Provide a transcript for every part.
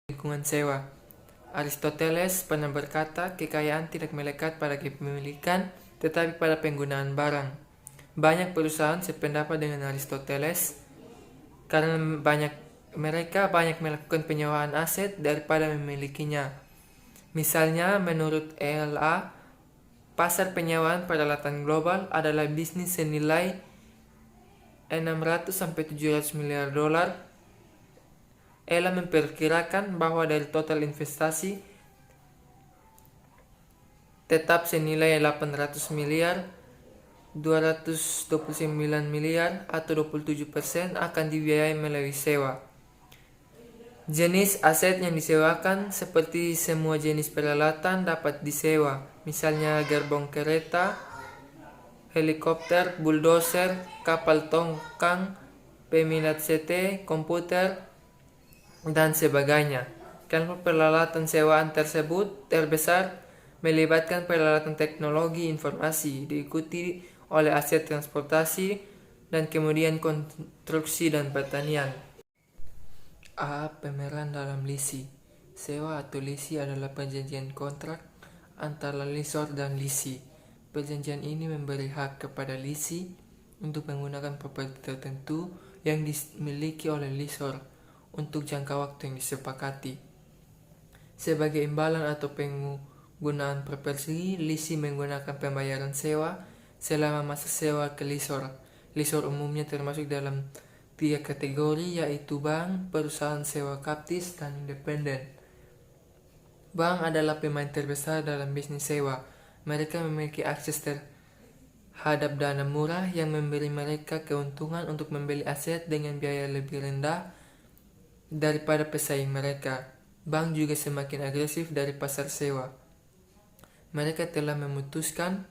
lingkungan sewa. Aristoteles pernah berkata, kekayaan tidak melekat pada kepemilikan, tetapi pada penggunaan barang. Banyak perusahaan sependapat dengan Aristoteles karena mereka banyak melakukan penyewaan aset daripada memilikinya. Misalnya, menurut ELA, pasar penyewaan peralatan global adalah bisnis senilai 600-700 miliar dolar. ELA memperkirakan bahwa dari total investasi tetap senilai 800 miliar, 229 miliar atau 27% akan dibiayai melalui sewa. Jenis aset yang disewakan seperti semua jenis peralatan dapat disewa, misalnya gerbong kereta, helikopter, bulldozer, kapal tongkang, peminat CT, komputer, dan sebagainya. Kelompok peralatan sewaan tersebut terbesar melibatkan peralatan teknologi informasi, diikuti oleh aset transportasi, dan kemudian konstruksi dan pertanian. A. Pemeran dalam lisi. Sewa atau lisi adalah perjanjian kontrak antara lessor dan lisi. Perjanjian ini memberi hak kepada lisi untuk menggunakan properti tertentu yang dimiliki oleh lessor untuk jangka waktu yang disepakati. Sebagai imbalan atau penggunaan properti, lisi menggunakan pembayaran sewa selama masa sewa ke lessor. Lessor umumnya termasuk dalam 3 kategori, yaitu bank, perusahaan sewa kaptis, dan independen. Bank adalah pemain terbesar dalam bisnis sewa. Mereka memiliki akses terhadap dana murah yang memberi mereka keuntungan untuk membeli aset dengan biaya lebih rendah daripada pesaing mereka. Bank juga semakin agresif dari pasar sewa. Mereka telah memutuskan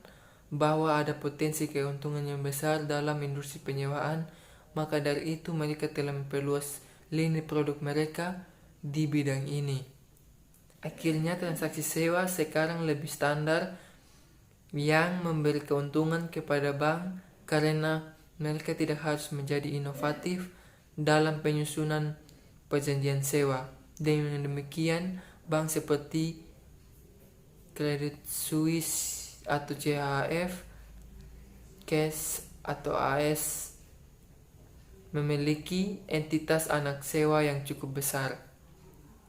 bahwa ada potensi keuntungan yang besar dalam industri penyewaan, maka dari itu mereka telah memperluas lini produk mereka di bidang ini. Akhirnya transaksi sewa sekarang lebih standar yang memberi keuntungan kepada bank karena mereka tidak harus menjadi inovatif dalam penyusunan perjanjian sewa. Dengan demikian, bank seperti Credit Suisse atau CHF, Cash atau AS memiliki entitas anak sewa yang cukup besar.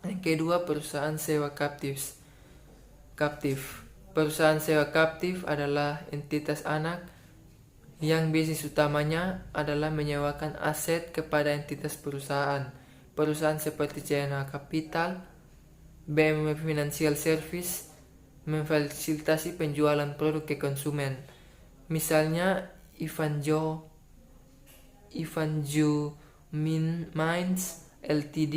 Yang kedua, perusahaan sewa kaptif. Perusahaan sewa kaptif adalah entitas anak yang bisnis utamanya adalah menyewakan aset kepada entitas perusahaan. Perusahaan seperti CNA Capital, BMW Financial Service memfasilitasi penjualan produk ke konsumen. Misalnya, Ivanhoe Mines Ltd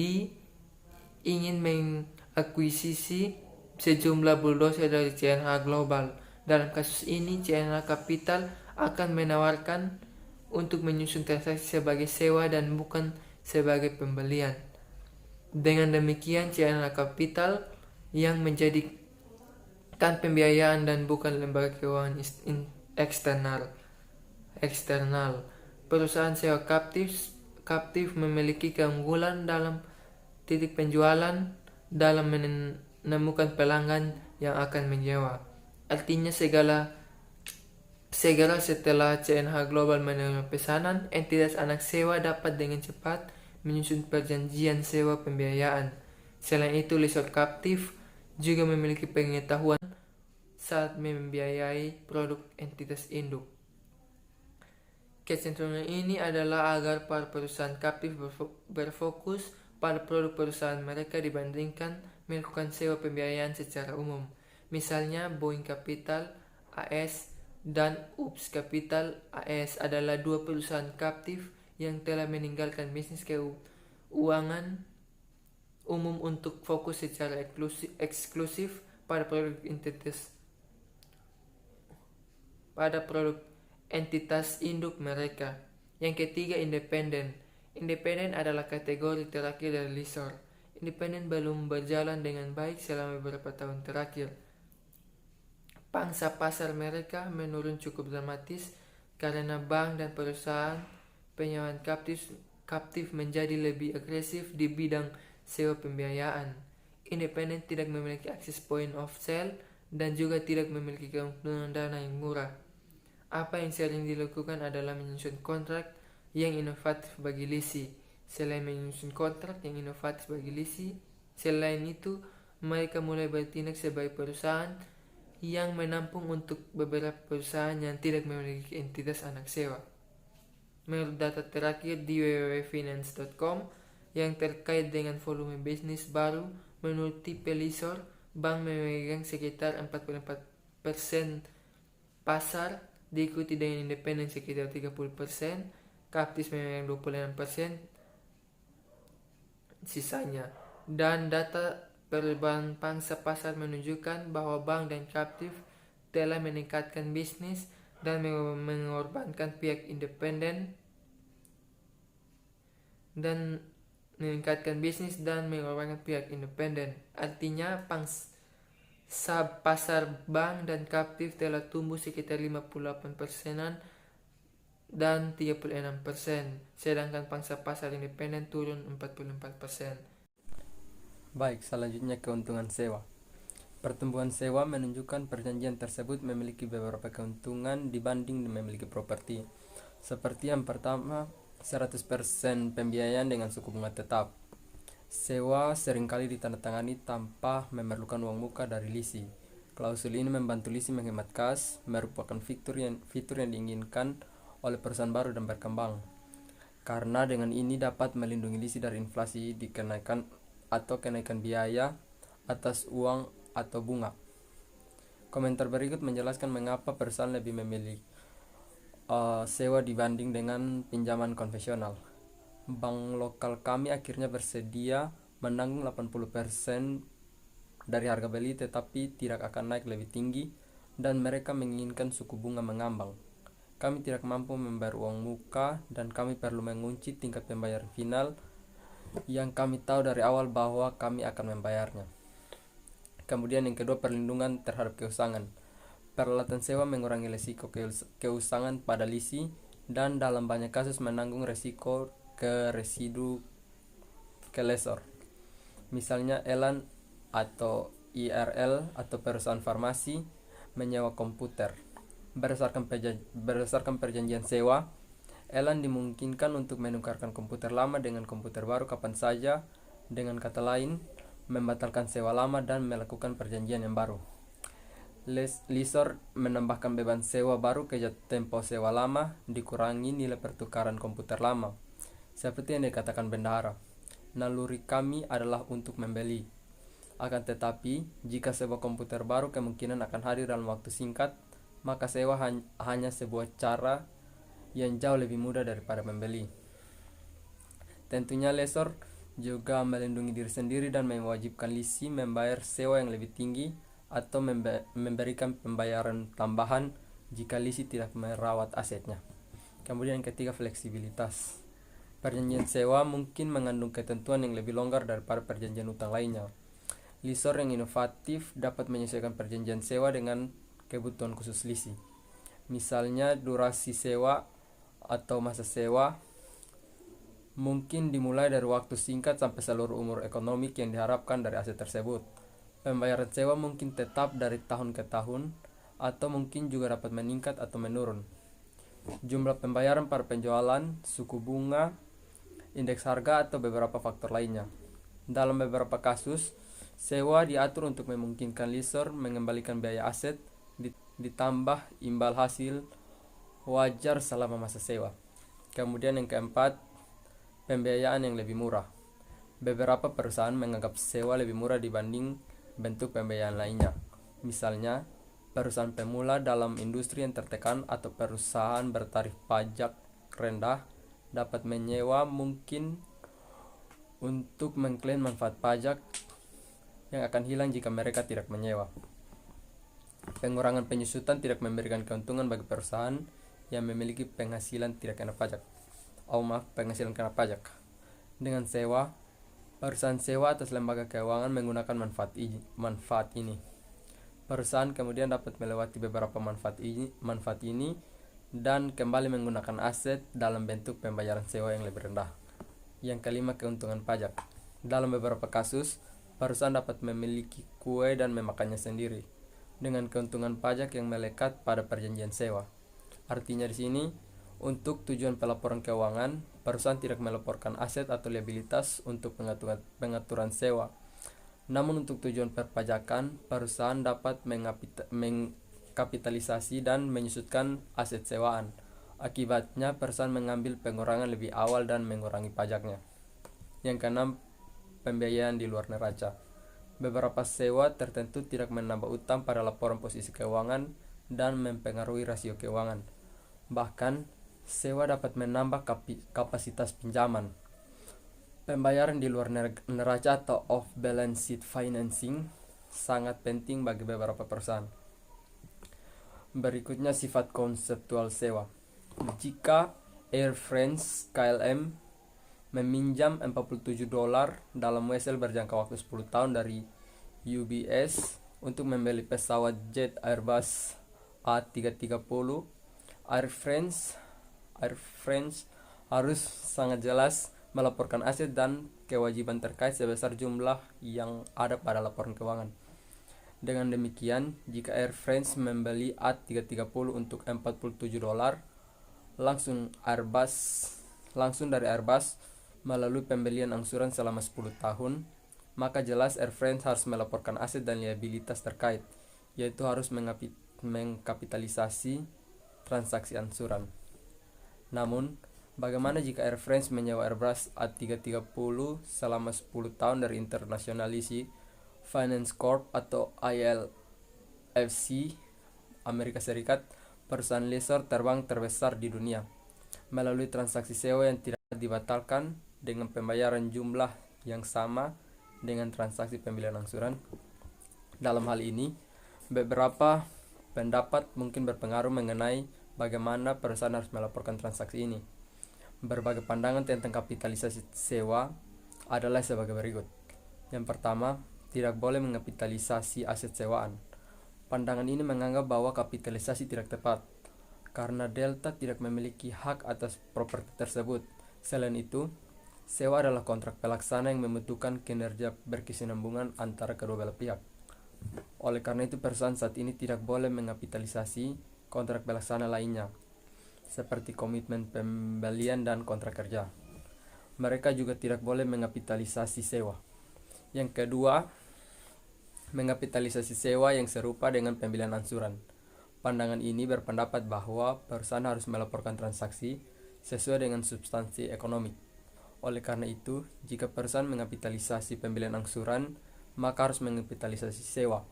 ingin mengakuisisi sejumlah bulldozer dari CNA Global. Dalam kasus ini, CNA Capital akan menawarkan untuk menyusun transaksi sebagai sewa dan bukan sebagai pembelian. Dengan demikian, CNA Capital yang menjadikan pembiayaan dan bukan lembaga keuangan eksternal. Perusahaan sewa kaptif memiliki keunggulan dalam titik penjualan dalam menemukan pelanggan yang akan menyewa. Artinya segera setelah CNH Global menerima pesanan, entitas anak sewa dapat dengan cepat menyusun perjanjian sewa pembiayaan. Selain itu, lessor kaptif juga memiliki pengetahuan saat membiayai produk entitas induk. Kecenderungan ini adalah agar para perusahaan kaptif berfokus pada produk perusahaan mereka dibandingkan melakukan sewa pembiayaan secara umum. Misalnya, Boeing Capital AS dan UPS Capital AS adalah 2 perusahaan kaptif yang telah meninggalkan bisnis keuangan umum untuk fokus secara eksklusif pada produk entitas induk mereka. Yang ketiga, independen. Independen adalah kategori terakhir dari lessor. Independen belum berjalan dengan baik selama beberapa tahun terakhir. Pangsa pasar mereka menurun cukup dramatis karena bank dan perusahaan penyewaan kaptif menjadi lebih agresif di bidang sewa pembiayaan. Independen tidak memiliki akses point of sale dan juga tidak memiliki keuntungan dana yang murah. Apa yang sering dilakukan adalah menyusun kontrak yang inovatif bagi leasing. Selain menyusun kontrak yang inovatif bagi leasing, selain itu mereka mulai bertindak sebagai perusahaan yang menampung untuk beberapa perusahaan yang tidak memiliki entitas anak sewa. Menurut data terakhir di www.finance.com yang terkait dengan volume bisnis baru, menurut tipe lessor, bank memegang sekitar 44% pasar, diikuti dengan independen sekitar 30%, kaptis memegang 26%, sisanya. Dan data perubahan pangsa pasar menunjukkan bahwa bank dan kaptif telah meningkatkan bisnis dan mengorbankan pihak independen Artinya pangsa pasar bank dan kaptif telah tumbuh sekitar 58%-an dan 36%, sedangkan pangsa pasar independen turun 44%. Baik, selanjutnya keuntungan sewa. Pertumbuhan sewa menunjukkan perjanjian tersebut memiliki beberapa keuntungan dibanding memiliki properti. Seperti yang pertama, 100% pembiayaan dengan suku bunga tetap. Sewa seringkali ditandatangani tanpa memerlukan uang muka dari lisi. Klausul ini membantu lisi menghemat kas, merupakan fitur yang diinginkan oleh perusahaan baru dan berkembang. Karena dengan ini dapat melindungi lisi dari inflasi kenaikan biaya atas uang atau bunga. Komentar berikut menjelaskan mengapa perusahaan lebih memilih sewa dibanding dengan pinjaman konvensional. Bank lokal kami akhirnya bersedia menanggung 80% dari harga beli, tetapi tidak akan naik lebih tinggi dan mereka menginginkan suku bunga mengambang. Kami tidak mampu membayar uang muka dan kami perlu mengunci tingkat pembayaran final yang kami tahu dari awal bahwa kami akan membayarnya. Kemudian yang kedua, perlindungan terhadap keusangan. Peralatan sewa mengurangi risiko keusangan pada lisi dan dalam banyak kasus menanggung risiko ke residu ke lessor. Misalnya Elan atau IRL atau perusahaan farmasi menyewa komputer. Berdasarkan perjanjian sewa, Elan dimungkinkan untuk menukarkan komputer lama dengan komputer baru kapan saja, dengan kata lain, membatalkan sewa lama dan melakukan perjanjian yang baru. Lessor menambahkan beban sewa baru ke jatuh tempo sewa lama, dikurangi nilai pertukaran komputer lama. Seperti yang dikatakan bendahara, naluri kami adalah untuk membeli. Akan tetapi, jika sewa komputer baru kemungkinan akan hadir dalam waktu singkat, maka sewa hanya sebuah cara yang jauh lebih mudah daripada membeli. Tentunya lessor juga melindungi diri sendiri dan mewajibkan lisi membayar sewa yang lebih tinggi atau memberikan pembayaran tambahan jika lisi tidak merawat asetnya. Kemudian yang ketiga, fleksibilitas. Perjanjian sewa mungkin mengandung ketentuan yang lebih longgar daripada perjanjian utang lainnya. Lessor yang inovatif dapat menyesuaikan perjanjian sewa dengan kebutuhan khusus lisi. Misalnya durasi sewa atau masa sewa mungkin dimulai dari waktu singkat sampai seluruh umur ekonomik yang diharapkan dari aset tersebut. Pembayaran sewa mungkin tetap dari tahun ke tahun atau mungkin juga dapat meningkat atau menurun. Jumlah pembayaran para penjualan, suku bunga, indeks harga atau beberapa faktor lainnya. Dalam beberapa kasus, sewa diatur untuk memungkinkan lessor mengembalikan biaya aset ditambah imbal hasil wajar selama masa sewa. Kemudian yang keempat, pembiayaan yang lebih murah. Beberapa perusahaan menganggap sewa lebih murah dibanding bentuk pembiayaan lainnya. Misalnya, perusahaan pemula dalam industri yang tertekan atau perusahaan bertarif pajak rendah dapat menyewa mungkin untuk mengklaim manfaat pajak yang akan hilang jika mereka tidak menyewa. Pengurangan penyusutan tidak memberikan keuntungan bagi perusahaan yang memiliki penghasilan kena pajak. Dengan sewa, perusahaan sewa atas lembaga keuangan menggunakan manfaat ini. Perusahaan kemudian dapat melewati beberapa manfaat ini dan kembali menggunakan aset dalam bentuk pembayaran sewa yang lebih rendah. Yang kelima, keuntungan pajak. Dalam beberapa kasus, perusahaan dapat memiliki kue dan memakannya sendiri dengan keuntungan pajak yang melekat pada perjanjian sewa. Artinya di sini, untuk tujuan pelaporan keuangan, perusahaan tidak melaporkan aset atau liabilitas untuk pengaturan sewa. Namun untuk tujuan perpajakan, perusahaan dapat mengkapitalisasi dan menyusutkan aset sewaan. Akibatnya, perusahaan mengambil pengurangan lebih awal dan mengurangi pajaknya. Yang keenam, pembiayaan di luar neraca. Beberapa sewa tertentu tidak menambah utang pada laporan posisi keuangan dan mempengaruhi rasio keuangan. Bahkan, sewa dapat menambah kapasitas pinjaman. Pembayaran di luar neraca atau off-balance sheet financing sangat penting bagi beberapa perusahaan. Berikutnya sifat konseptual sewa. Jika Air France KLM meminjam $47 dalam WSL berjangka waktu 10 tahun dari UBS untuk membeli pesawat jet Airbus A330, Air France harus sangat jelas melaporkan aset dan kewajiban terkait sebesar jumlah yang ada pada laporan keuangan. Dengan demikian, jika Air France membeli A330 untuk $47, langsung dari Airbus melalui pembelian angsuran selama 10 tahun, maka jelas Air France harus melaporkan aset dan liabilitas terkait, yaitu harus mengkapitalisasi transaksi angsuran. Namun, bagaimana jika Air France menyewa Airbus A330 selama 10 tahun dari International Lease Finance Corp atau ILFC, Amerika Serikat, perusahaan lessor terbang terbesar di dunia, melalui transaksi sewa yang tidak dibatalkan dengan pembayaran jumlah yang sama dengan transaksi pembelian angsuran? Dalam hal ini, beberapa pendapat mungkin berpengaruh mengenai bagaimana perusahaan harus melaporkan transaksi ini. Berbagai pandangan tentang kapitalisasi sewa adalah sebagai berikut. Yang pertama, tidak boleh mengkapitalisasi aset sewaan. Pandangan ini menganggap bahwa kapitalisasi tidak tepat, karena Delta tidak memiliki hak atas properti tersebut. Selain itu, sewa adalah kontrak pelaksana yang membutuhkan kinerja berkesinambungan antara kedua belah pihak. Oleh karena itu, perusahaan saat ini tidak boleh mengkapitalisasi kontrak pelaksana lainnya, seperti komitmen pembelian dan kontrak kerja. Mereka juga tidak boleh mengkapitalisasi sewa. Yang kedua, mengkapitalisasi sewa yang serupa dengan pembelian angsuran. Pandangan ini berpendapat bahwa perusahaan harus melaporkan transaksi sesuai dengan substansi ekonomi. Oleh karena itu, jika perusahaan mengkapitalisasi pembelian angsuran, maka harus mengkapitalisasi sewa.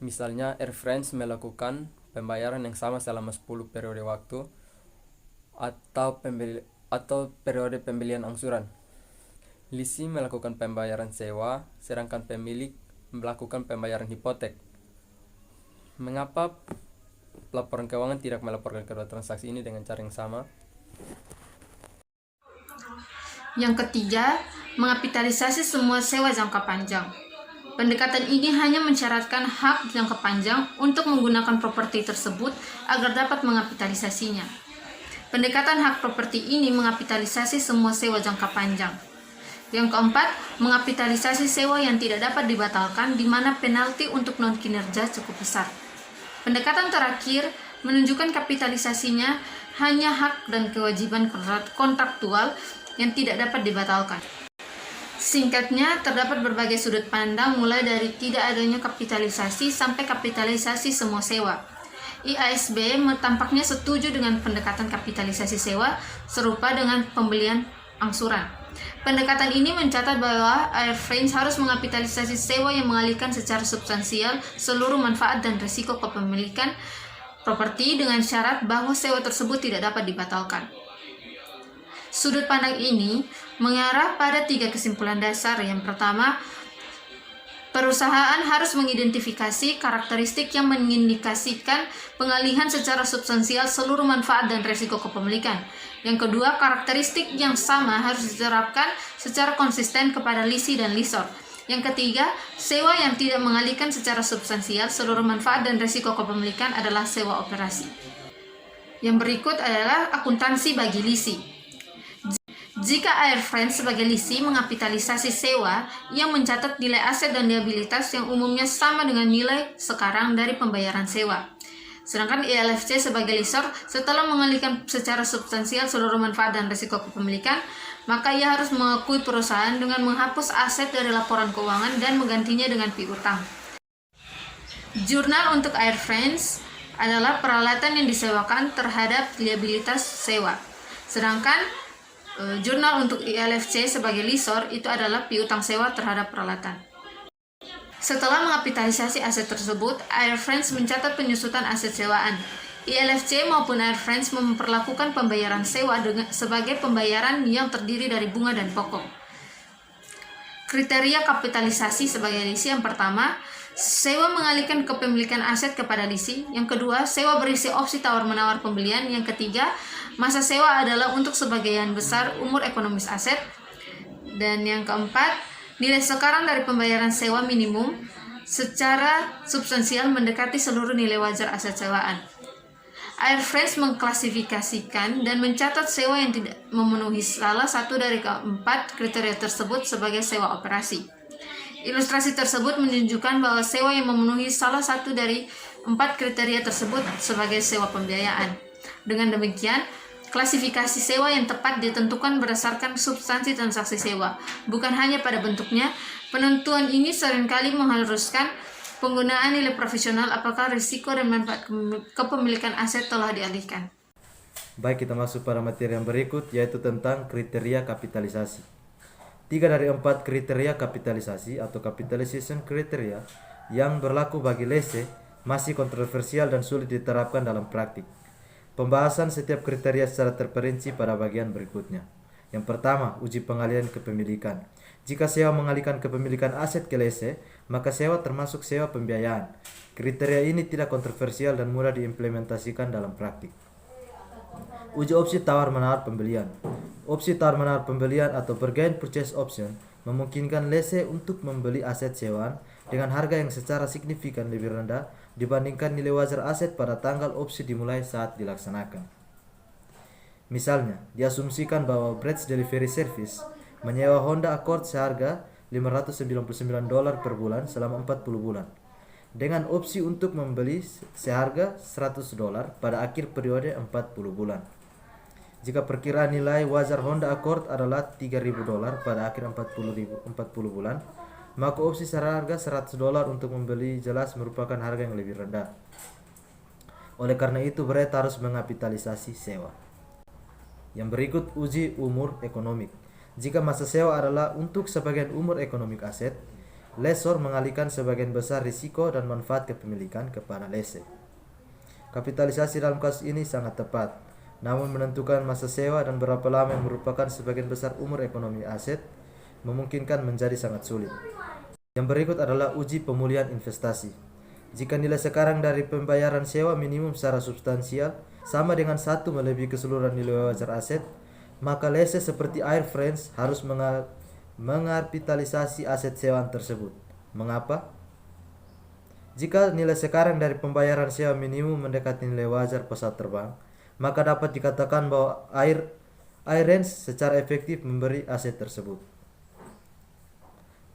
Misalnya, Air France melakukan pembayaran yang sama selama 10 periode waktu atau periode pembelian angsuran. Leasing melakukan pembayaran sewa, sedangkan pemilik melakukan pembayaran hipotek. Mengapa laporan keuangan tidak melaporkan kedua transaksi ini dengan cara yang sama? Yang ketiga, mengkapitalisasi semua sewa jangka panjang. Pendekatan ini hanya mensyaratkan hak jangka panjang untuk menggunakan properti tersebut agar dapat mengkapitalisasinya. Pendekatan hak properti ini mengkapitalisasi semua sewa jangka panjang. Yang keempat, mengkapitalisasi sewa yang tidak dapat dibatalkan di mana penalti untuk non-kinerja cukup besar. Pendekatan terakhir menunjukkan kapitalisasinya hanya hak dan kewajiban kontraktual yang tidak dapat dibatalkan. Singkatnya, terdapat berbagai sudut pandang mulai dari tidak adanya kapitalisasi sampai kapitalisasi semua sewa. IASB tampaknya setuju dengan pendekatan kapitalisasi sewa serupa dengan pembelian angsuran. Pendekatan ini mencatat bahwa Air France harus mengkapitalisasi sewa yang mengalihkan secara substansial seluruh manfaat dan risiko kepemilikan properti dengan syarat bahwa sewa tersebut tidak dapat dibatalkan. Sudut pandang ini mengarah pada 3 kesimpulan dasar. Yang pertama, perusahaan harus mengidentifikasi karakteristik yang mengindikasikan pengalihan secara substansial seluruh manfaat dan risiko kepemilikan. Yang kedua, karakteristik yang sama harus diterapkan secara konsisten kepada lessee dan lessor. Yang ketiga, sewa yang tidak mengalihkan secara substansial seluruh manfaat dan risiko kepemilikan adalah sewa operasi. Yang berikut adalah akuntansi bagi lessee. Jika Air France sebagai lisi mengapitalisasi sewa yang mencatat nilai aset dan liabilitas yang umumnya sama dengan nilai sekarang dari pembayaran sewa. Sedangkan ILFC sebagai lessor setelah mengalihkan secara substansial seluruh manfaat dan risiko kepemilikan, maka ia harus mengakui perusahaan dengan menghapus aset dari laporan keuangan dan menggantinya dengan piutang. Jurnal untuk Air France adalah peralatan yang disewakan terhadap liabilitas sewa. Sedangkan jurnal untuk ILFC sebagai lessor itu adalah piutang sewa terhadap peralatan. Setelah mengapitalisasi aset tersebut, Air France mencatat penyusutan aset sewaan. ILFC maupun Air France memperlakukan pembayaran sewa sebagai pembayaran yang terdiri dari bunga dan pokok. Kriteria kapitalisasi sebagai lisi yang pertama, sewa mengalihkan kepemilikan aset kepada lisi. Yang kedua, sewa berisi opsi tawar-menawar pembelian. Yang ketiga, masa sewa adalah untuk sebagian besar umur ekonomis aset. Dan yang keempat, nilai sekarang dari pembayaran sewa minimum secara substansial mendekati seluruh nilai wajar aset sewaan. Air France mengklasifikasikan dan mencatat sewa yang tidak memenuhi salah satu dari keempat kriteria tersebut sebagai sewa operasi. Ilustrasi tersebut menunjukkan bahwa sewa yang memenuhi salah satu dari 4 kriteria tersebut sebagai sewa pembiayaan. Dengan demikian, klasifikasi sewa yang tepat ditentukan berdasarkan substansi transaksi sewa, bukan hanya pada bentuknya. Penentuan ini seringkali mengharuskan penggunaan nilai profesional apakah risiko dan manfaat kepemilikan aset telah dialihkan. Baik, kita masuk pada materi yang berikut, yaitu tentang kriteria kapitalisasi. 3 dari 4 kriteria kapitalisasi atau capitalization criteria yang berlaku bagi lese masih kontroversial dan sulit diterapkan dalam praktik. Pembahasan setiap kriteria secara terperinci pada bagian berikutnya. Yang pertama, uji pengalihan kepemilikan. Jika sewa mengalihkan kepemilikan aset ke lese, maka sewa termasuk sewa pembiayaan. Kriteria ini tidak kontroversial dan mudah diimplementasikan dalam praktik. Uji opsi tawar-menawar pembelian. Opsi tawar-menawar pembelian atau bargain purchase option memungkinkan lese untuk membeli aset sewaan dengan harga yang secara signifikan lebih rendah dibandingkan nilai wajar aset pada tanggal opsi dimulai saat dilaksanakan. Misalnya, diasumsikan bahwa Brett's Delivery Service menyewa Honda Accord seharga $599 per bulan selama 40 bulan, dengan opsi untuk membeli seharga $100 pada akhir periode 40 bulan. Jika perkiraan nilai wajar Honda Accord adalah $3.000 pada akhir 40 bulan, maka opsi seharga $100 untuk membeli jelas merupakan harga yang lebih rendah. Oleh karena itu, Brett harus mengapitalisasi sewa. Yang berikut, uji umur ekonomik. Jika masa sewa adalah untuk sebagian umur ekonomik aset, lessor mengalihkan sebagian besar risiko dan manfaat kepemilikan kepada lese. Kapitalisasi dalam kasus ini sangat tepat, namun menentukan masa sewa dan berapa lama yang merupakan sebagian besar umur ekonomi aset memungkinkan menjadi sangat sulit. Yang berikut adalah uji pemulihan investasi. Jika nilai sekarang dari pembayaran sewa minimum secara substansial sama dengan 1 melebihi keseluruhan nilai wajar aset, maka lese seperti Air France harus mengapitalisasi aset sewaan tersebut. Mengapa? Jika nilai sekarang dari pembayaran sewa minimum mendekati nilai wajar pesawat terbang, maka dapat dikatakan bahwa Air France secara efektif memberi aset tersebut.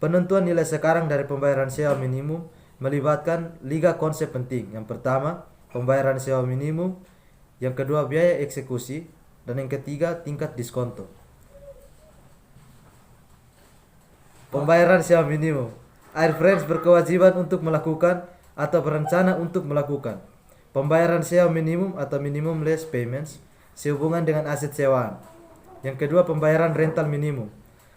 Penentuan nilai sekarang dari pembayaran sewa minimum melibatkan 3 konsep penting. Yang pertama, pembayaran sewa minimum. Yang kedua, biaya eksekusi. Dan yang ketiga, tingkat diskonto. Pembayaran sewa minimum. Air France berkewajiban untuk melakukan atau berencana untuk melakukan pembayaran sewa minimum atau minimum lease payments sehubungan dengan aset sewaan. Yang kedua, pembayaran rental minimum.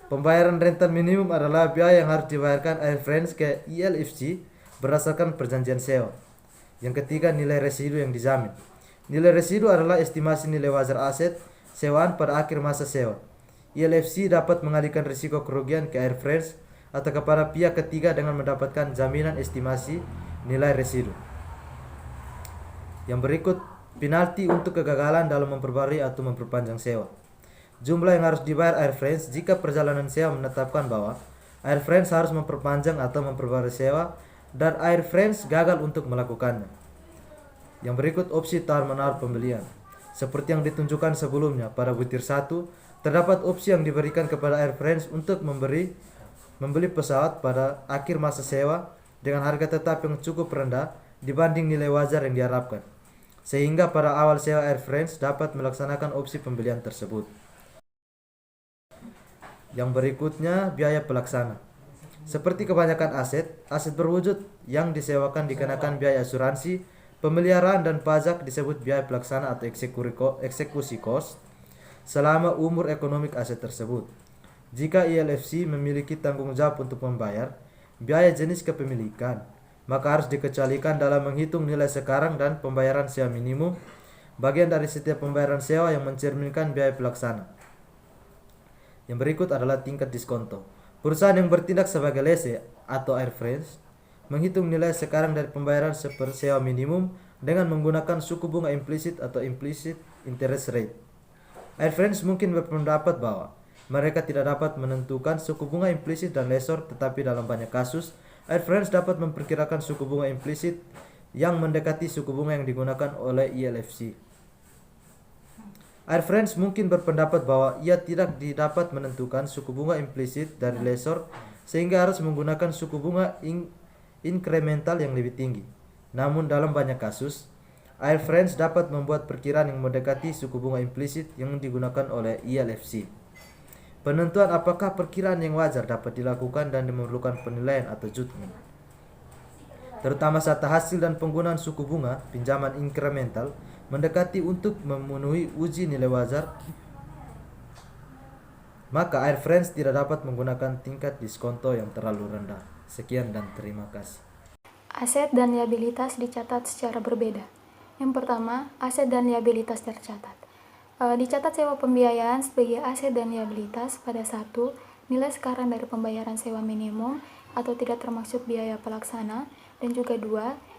Pembayaran rental minimum adalah biaya yang harus dibayarkan Air France ke ILFC berdasarkan perjanjian sewa. Yang ketiga, nilai residu yang dijamin. Nilai residu adalah estimasi nilai wajar aset sewaan pada akhir masa sewa. ILFC dapat mengalihkan risiko kerugian ke Air France atau kepada pihak ketiga dengan mendapatkan jaminan estimasi nilai residu. Yang berikut, penalti untuk kegagalan dalam memperbarui atau memperpanjang sewa. Jumlah yang harus dibayar Air France jika perjalanan sewa menetapkan bahwa Air France harus memperpanjang atau memperbarui sewa dan Air France gagal untuk melakukannya. Yang berikut, opsi tawar-menawar pembelian. Seperti yang ditunjukkan sebelumnya pada butir 1, Terdapat opsi yang diberikan kepada Air France untuk membeli pesawat pada akhir masa sewa dengan harga tetap yang cukup rendah dibanding nilai wajar yang diharapkan, sehingga pada awal sewa Air France dapat melaksanakan opsi pembelian tersebut. Yang berikutnya, biaya pelaksana. Seperti kebanyakan aset berwujud yang disewakan dikenakan biaya asuransi, pemeliharaan dan pajak disebut biaya pelaksana atau eksekusi cost selama umur ekonomik aset tersebut. Jika ILFC memiliki tanggung jawab untuk membayar biaya jenis kepemilikan, maka harus dikecualikan dalam menghitung nilai sekarang dan pembayaran sewa minimum, bagian dari setiap pembayaran sewa yang mencerminkan biaya pelaksana. Yang berikut adalah tingkat diskonto. Perusahaan yang bertindak sebagai lessee atau Air France menghitung nilai sekarang dari pembayaran sewa minimum dengan menggunakan suku bunga implisit atau implicit interest rate. Air France mungkin berpendapat bahwa mereka tidak dapat menentukan suku bunga implisit dan lessor, tetapi dalam banyak kasus, Air France dapat memperkirakan suku bunga implisit yang mendekati suku bunga yang digunakan oleh ILFC. Air France mungkin berpendapat bahwa ia tidak dapat menentukan suku bunga implisit dari lessor, sehingga harus menggunakan suku bunga inkremental yang lebih tinggi. Namun dalam banyak kasus, Air France dapat membuat perkiraan yang mendekati suku bunga implisit yang digunakan oleh ILFC. Penentuan apakah perkiraan yang wajar dapat dilakukan dan memerlukan penilaian atau judgment, terutama saat hasil dan penggunaan suku bunga pinjaman inkremental mendekati untuk memenuhi uji nilai wajar, maka Air France tidak dapat menggunakan tingkat diskonto yang terlalu rendah. Sekian dan terima kasih. Aset dan liabilitas dicatat secara berbeda. Yang pertama, aset dan liabilitas tercatat. Dicatat sewa pembiayaan sebagai aset dan liabilitas pada 1. Nilai sekarang dari pembayaran sewa minimum atau tidak termasuk biaya pelaksana, dan juga 2.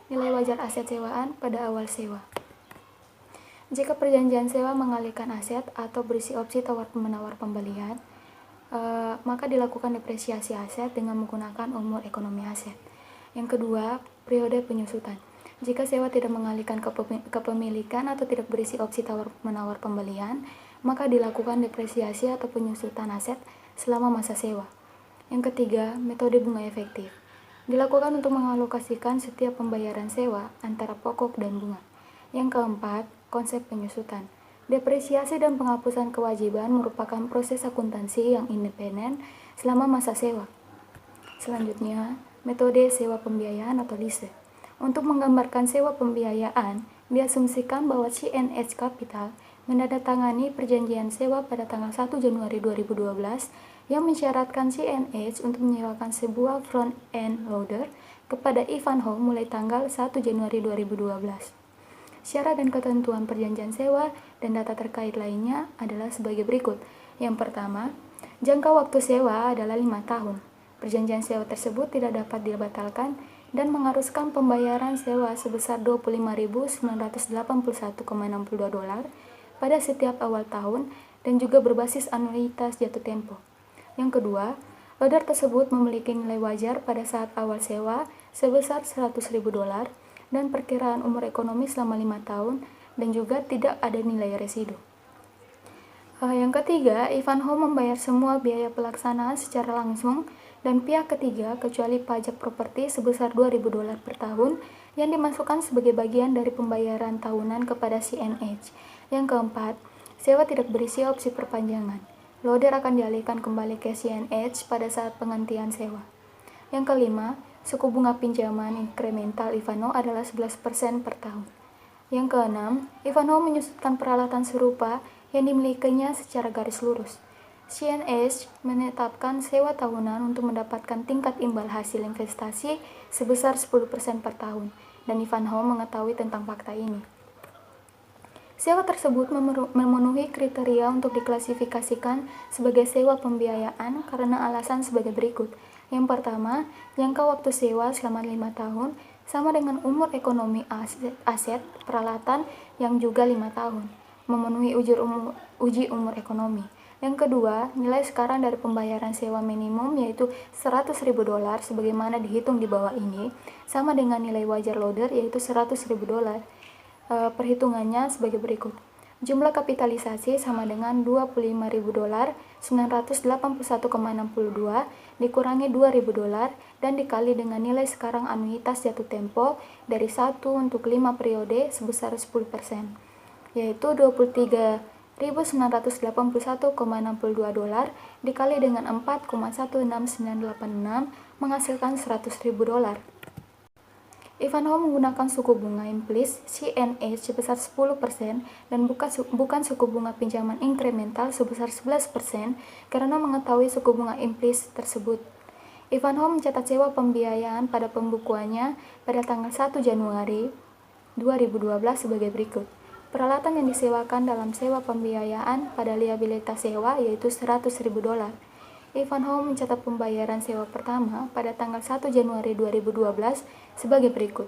Nilai wajar aset sewaan pada awal sewa. Jika perjanjian sewa mengalihkan aset atau berisi opsi tawar-menawar pembelian, maka dilakukan depresiasi aset dengan menggunakan umur ekonomi aset. Yang kedua, periode penyusutan. Jika sewa tidak mengalihkan kepemilikan atau tidak berisi opsi tawar-menawar pembelian, maka dilakukan depresiasi atau penyusutan aset selama masa sewa. Yang ketiga, metode bunga efektif. Dilakukan untuk mengalokasikan setiap pembayaran sewa antara pokok dan bunga. Yang keempat, konsep penyusutan. Depresiasi dan penghapusan kewajiban merupakan proses akuntansi yang independen selama masa sewa. Selanjutnya, metode sewa pembiayaan atau lease. Untuk menggambarkan sewa pembiayaan, diasumsikan bahwa CNH Capital menandatangani perjanjian sewa pada tanggal 1 Januari 2012 yang mensyaratkan CNH untuk menyewakan sebuah front-end loader kepada Ivanhoe mulai tanggal 1 Januari 2012. Syarat dan ketentuan perjanjian sewa dan data terkait lainnya adalah sebagai berikut. Yang pertama, jangka waktu sewa adalah 5 tahun. Perjanjian sewa tersebut tidak dapat dibatalkan dan mengharuskan pembayaran sewa sebesar $25.981,62 pada setiap awal tahun dan juga berbasis anuitas jatuh tempo. Yang kedua, loader tersebut memiliki nilai wajar pada saat awal sewa sebesar $100.000 dan perkiraan umur ekonomi selama 5 tahun dan juga tidak ada nilai residu. Yang ketiga, Ivanhoe membayar semua biaya pelaksanaan secara langsung dan pihak ketiga kecuali pajak properti sebesar $2.000 per tahun yang dimasukkan sebagai bagian dari pembayaran tahunan kepada CNH. Yang keempat, sewa tidak berisi opsi perpanjangan. Loader akan dialihkan kembali ke CNH pada saat penghentian sewa. Yang kelima, suku bunga pinjaman inkremental Ivanhoe adalah 11% per tahun. Yang keenam, Ivanhoe menyusutkan peralatan serupa yang dimilikinya secara garis lurus. CNH menetapkan sewa tahunan untuk mendapatkan tingkat imbal hasil investasi sebesar 10% per tahun, dan Ivanhoe mengetahui tentang fakta ini. Sewa tersebut memenuhi kriteria untuk diklasifikasikan sebagai sewa pembiayaan karena alasan sebagai berikut. Yang pertama, jangka waktu sewa selama 5 tahun sama dengan umur ekonomi aset peralatan yang juga 5 tahun, memenuhi uji umur ekonomi. Yang kedua, nilai sekarang dari pembayaran sewa minimum yaitu $100.000 sebagaimana dihitung di bawah ini, sama dengan nilai wajar loader yaitu $100.000. Perhitungannya sebagai berikut. Jumlah kapitalisasi sama dengan $25.000, 981,62 dikurangi $2.000 dan dikali dengan nilai sekarang anuitas jatuh tempo dari 1 untuk 5 periode sebesar 10%, yaitu $23.981,62 dikali dengan 4,16986 menghasilkan $100.000. Ivanhoe menggunakan suku bunga implies CNH sebesar 10% dan bukan suku bunga pinjaman inkremental sebesar 11% karena mengetahui suku bunga implies tersebut. Ivanhoe mencatat sewa pembiayaan pada pembukuannya pada tanggal 1 Januari 2012 sebagai berikut. Peralatan yang disewakan dalam sewa pembiayaan pada liabilitas sewa yaitu $100.000. Ivanhoe mencatat pembayaran sewa pertama pada tanggal 1 Januari 2012 sebagai berikut.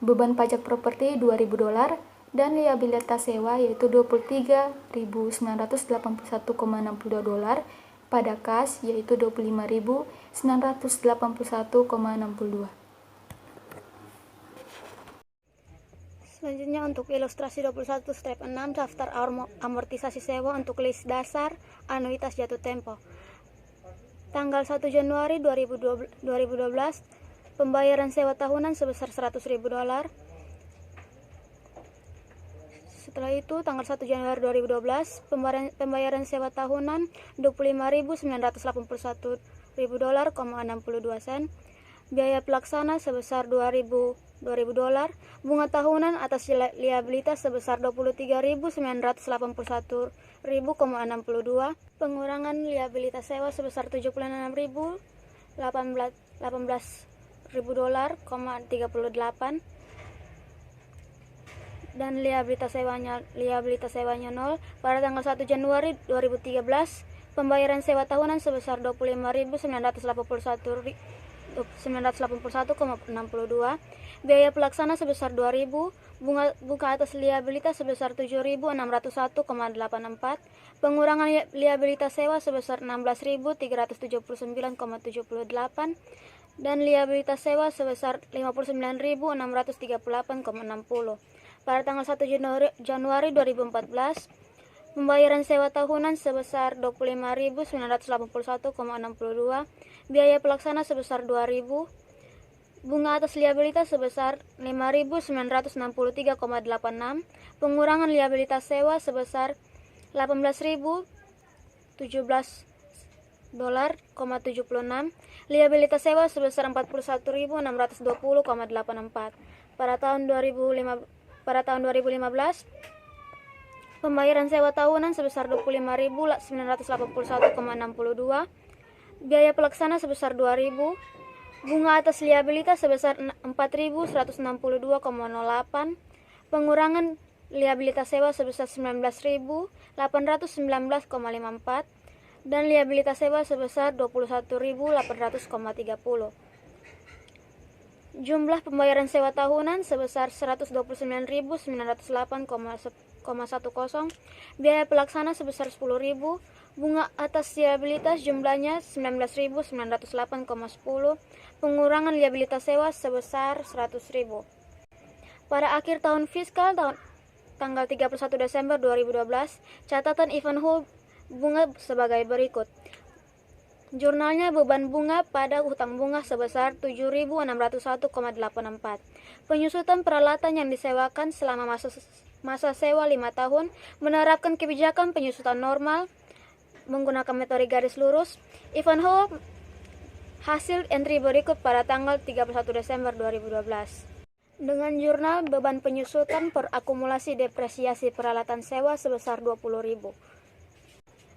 Beban pajak properti $2.000 dan liabilitas sewa yaitu $23.981,62 pada kas yaitu $25.981,62. Selanjutnya untuk ilustrasi 21 step 6 daftar amortisasi sewa untuk list dasar anuitas jatuh tempo. Tanggal 1 Januari 2012 pembayaran sewa tahunan sebesar $100.000. Setelah itu tanggal 1 Januari 2012 pembayaran sewa tahunan $25.981.62 sen. Biaya pelaksana sebesar $2.000, bunga tahunan atas liabilitas sebesar $23.981.62, pengurangan liabilitas sewa sebesar $76.018.38 dan liabilitas sewanya 0. Pada tanggal 1 Januari 2013 pembayaran sewa tahunan sebesar $25.981,62, biaya pelaksana sebesar $2.000, bunga atas liabilitas sebesar $7.601,84, pengurangan liabilitas sewa sebesar $16.379,78 dan liabilitas sewa sebesar $59.638,60. Pada tanggal 1 Januari 2014 pembayaran sewa tahunan sebesar $25.981,62, biaya pelaksana sebesar $2.000, bunga atas liabilitas sebesar $5.963,86, pengurangan liabilitas sewa sebesar $18.017,76, liabilitas sewa sebesar $41.620,84. Pada tahun 2015 pembayaran sewa tahunan sebesar $25.981,62, biaya pelaksana sebesar $2.000, bunga atas liabilitas sebesar $4.162,08, pengurangan liabilitas sewa sebesar $19.819,54 dan liabilitas sewa sebesar $21.800,30. Jumlah pembayaran sewa tahunan sebesar $129.908,10, biaya pelaksana sebesar $10.000, bunga atas liabilitas jumlahnya $19.908,10, pengurangan liabilitas sewa sebesar $100.000. Pada akhir tahun fiskal tanggal 31 Desember 2012, catatan Ivanhoe bunga sebagai berikut. Jurnalnya beban bunga pada hutang bunga sebesar $7.601,84. Penyusutan peralatan yang disewakan selama masa sewa 5 tahun menerapkan kebijakan penyusutan normal menggunakan metode garis lurus. Ivanhoe hasil entry berikut pada tanggal 31 Desember 2012. Dengan jurnal beban penyusutan per akumulasi depresiasi peralatan sewa sebesar $20.000.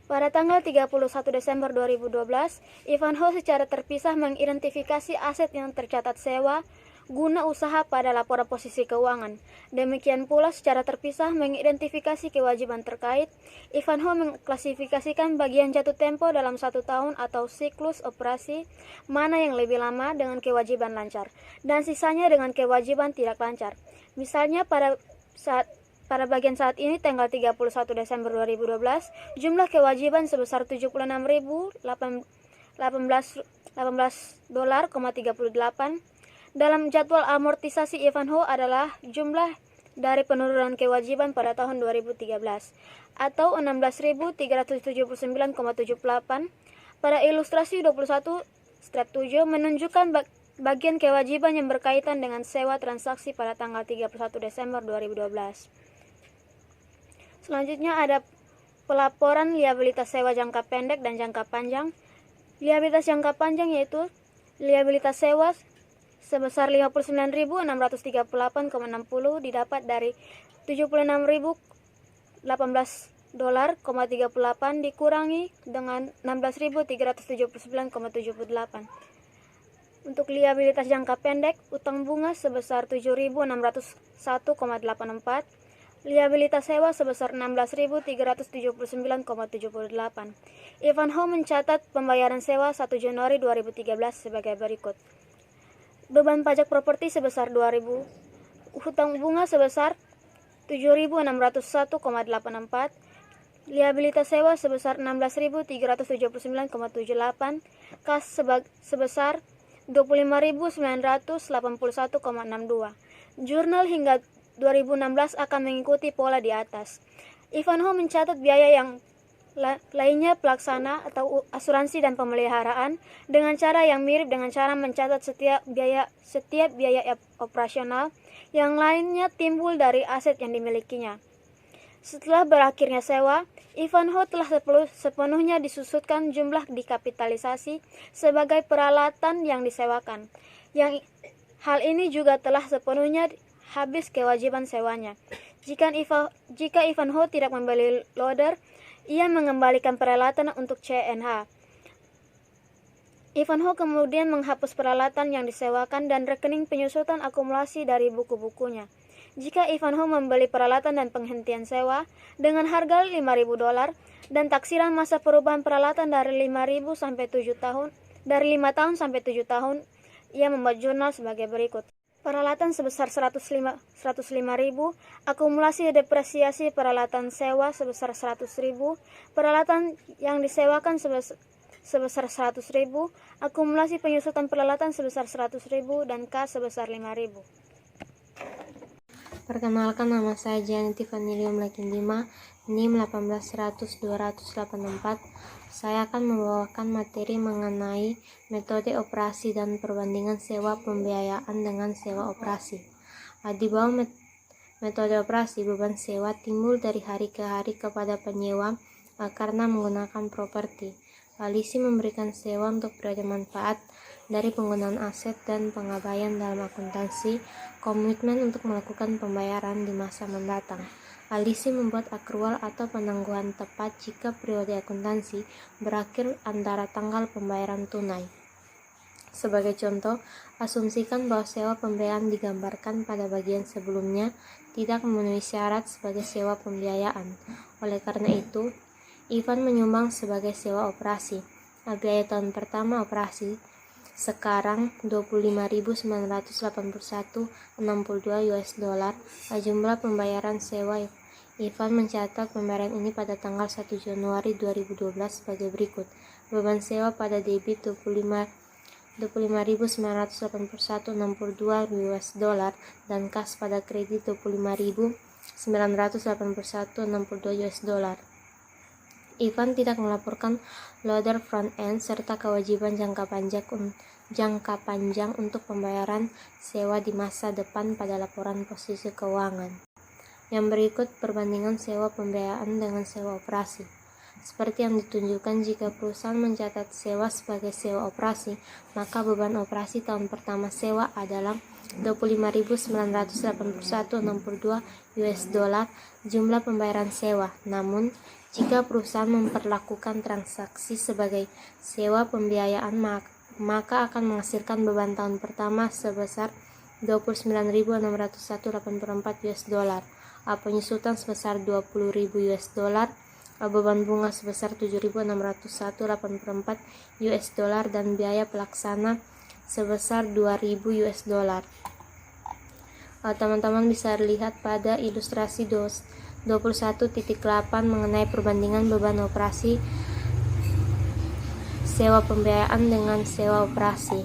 Pada tanggal 31 Desember 2012, Ivanhoe secara terpisah mengidentifikasi aset yang tercatat sewa guna usaha pada laporan posisi keuangan. Demikian pula secara terpisah mengidentifikasi kewajiban terkait. Ivanhoe mengklasifikasikan bagian jatuh tempo dalam 1 tahun atau siklus operasi, mana yang lebih lama dengan kewajiban lancar, dan sisanya dengan kewajiban tidak lancar. Misalnya pada bagian saat ini tanggal 31 Desember 2012, jumlah kewajiban sebesar $76.018,38. Dalam jadwal amortisasi Ivanhoe adalah jumlah dari penurunan kewajiban pada tahun 2013 atau 16.379,78. Pada ilustrasi 21 step 7 menunjukkan bagian kewajiban yang berkaitan dengan sewa transaksi pada tanggal 31 Desember 2012. Selanjutnya ada pelaporan liabilitas sewa jangka pendek dan jangka panjang. Liabilitas jangka panjang yaitu liabilitas sewa sebesar 59.638,60 didapat dari 76.018,38 dikurangi dengan 16.379,78. Untuk liabilitas jangka pendek, utang bunga sebesar 7.601,84, liabilitas sewa sebesar 16.379,78. Ivanhoe mencatat pembayaran sewa 1 Januari 2013 sebagai berikut. Beban pajak properti sebesar 2.000, hutang bunga sebesar 7.601,84, liabilitas sewa sebesar 16.379,78, kas sebesar 25.981,62. Jurnal hingga 2016 akan mengikuti pola di atas. Ivanhoe mencatat biaya yang lainnya pelaksana atau asuransi dan pemeliharaan dengan cara yang mirip dengan cara mencatat setiap biaya operasional yang lainnya timbul dari aset yang dimilikinya. Setelah berakhirnya sewa, Ivanhoe telah sepenuhnya disusutkan jumlah dikapitalisasi sebagai peralatan yang disewakan. Hal ini juga telah sepenuhnya habis kewajiban sewanya. Jika Ivanhoe tidak membeli loader, ia mengembalikan peralatan untuk CNH. Ivanhoe kemudian menghapus peralatan yang disewakan dan rekening penyusutan akumulasi dari buku-bukunya. Jika Ivanhoe membeli peralatan dan penghentian sewa dengan harga $5.000 dan taksiran masa perubahan peralatan dari 5 tahun sampai 7 tahun, ia membuat jurnal sebagai berikut. Peralatan sebesar 105.000, akumulasi depresiasi peralatan sewa sebesar 100.000, peralatan yang disewakan sebesar 100.000, akumulasi penyusutan peralatan sebesar 100.000 dan kas sebesar 5.000. Perkenalkan, nama saya Gianni Vanilium Lakindima, NIM 1810284. Saya akan membawakan materi mengenai metode operasi dan perbandingan sewa pembiayaan dengan sewa operasi. Di bawah metode operasi, beban sewa timbul dari hari ke hari kepada penyewa karena menggunakan properti. Lisi memberikan sewa untuk periode manfaat dari penggunaan aset dan pengabaian dalam akuntansi, komitmen untuk melakukan pembayaran di masa mendatang. Lisi membuat akrual atau penangguhan tepat jika periode akuntansi berakhir antara tanggal pembayaran tunai. Sebagai contoh, asumsikan bahwa sewa pembiayaan digambarkan pada bagian sebelumnya tidak memenuhi syarat sebagai sewa pembiayaan. Oleh karena itu, Ivan menyumbang sebagai sewa operasi. Biaya tahun pertama operasi sekarang $25.981,62. Jumlah pembayaran sewa Ivan mencatat pembayaran ini pada tanggal 1 Januari 2012 sebagai berikut. Beban sewa pada debit $25.981,62 dan kas pada kredit $25.981,62. Ivan tidak melaporkan loader front end serta kewajiban jangka panjang untuk pembayaran sewa di masa depan pada laporan posisi keuangan. Yang berikut perbandingan sewa pembiayaan dengan sewa operasi. Seperti yang ditunjukkan, jika perusahaan mencatat sewa sebagai sewa operasi, maka beban operasi tahun pertama sewa adalah $25.981,62 jumlah pembayaran sewa. Namun, jika perusahaan memperlakukan transaksi sebagai sewa pembiayaan, maka akan menghasilkan beban tahun pertama sebesar $29.601,84, penyusutan sebesar $20.000, beban bunga sebesar $7.601,84 dan biaya pelaksana sebesar $2.000. Teman-teman bisa lihat pada ilustrasi 21.8 mengenai perbandingan beban operasi sewa pembiayaan dengan sewa operasi.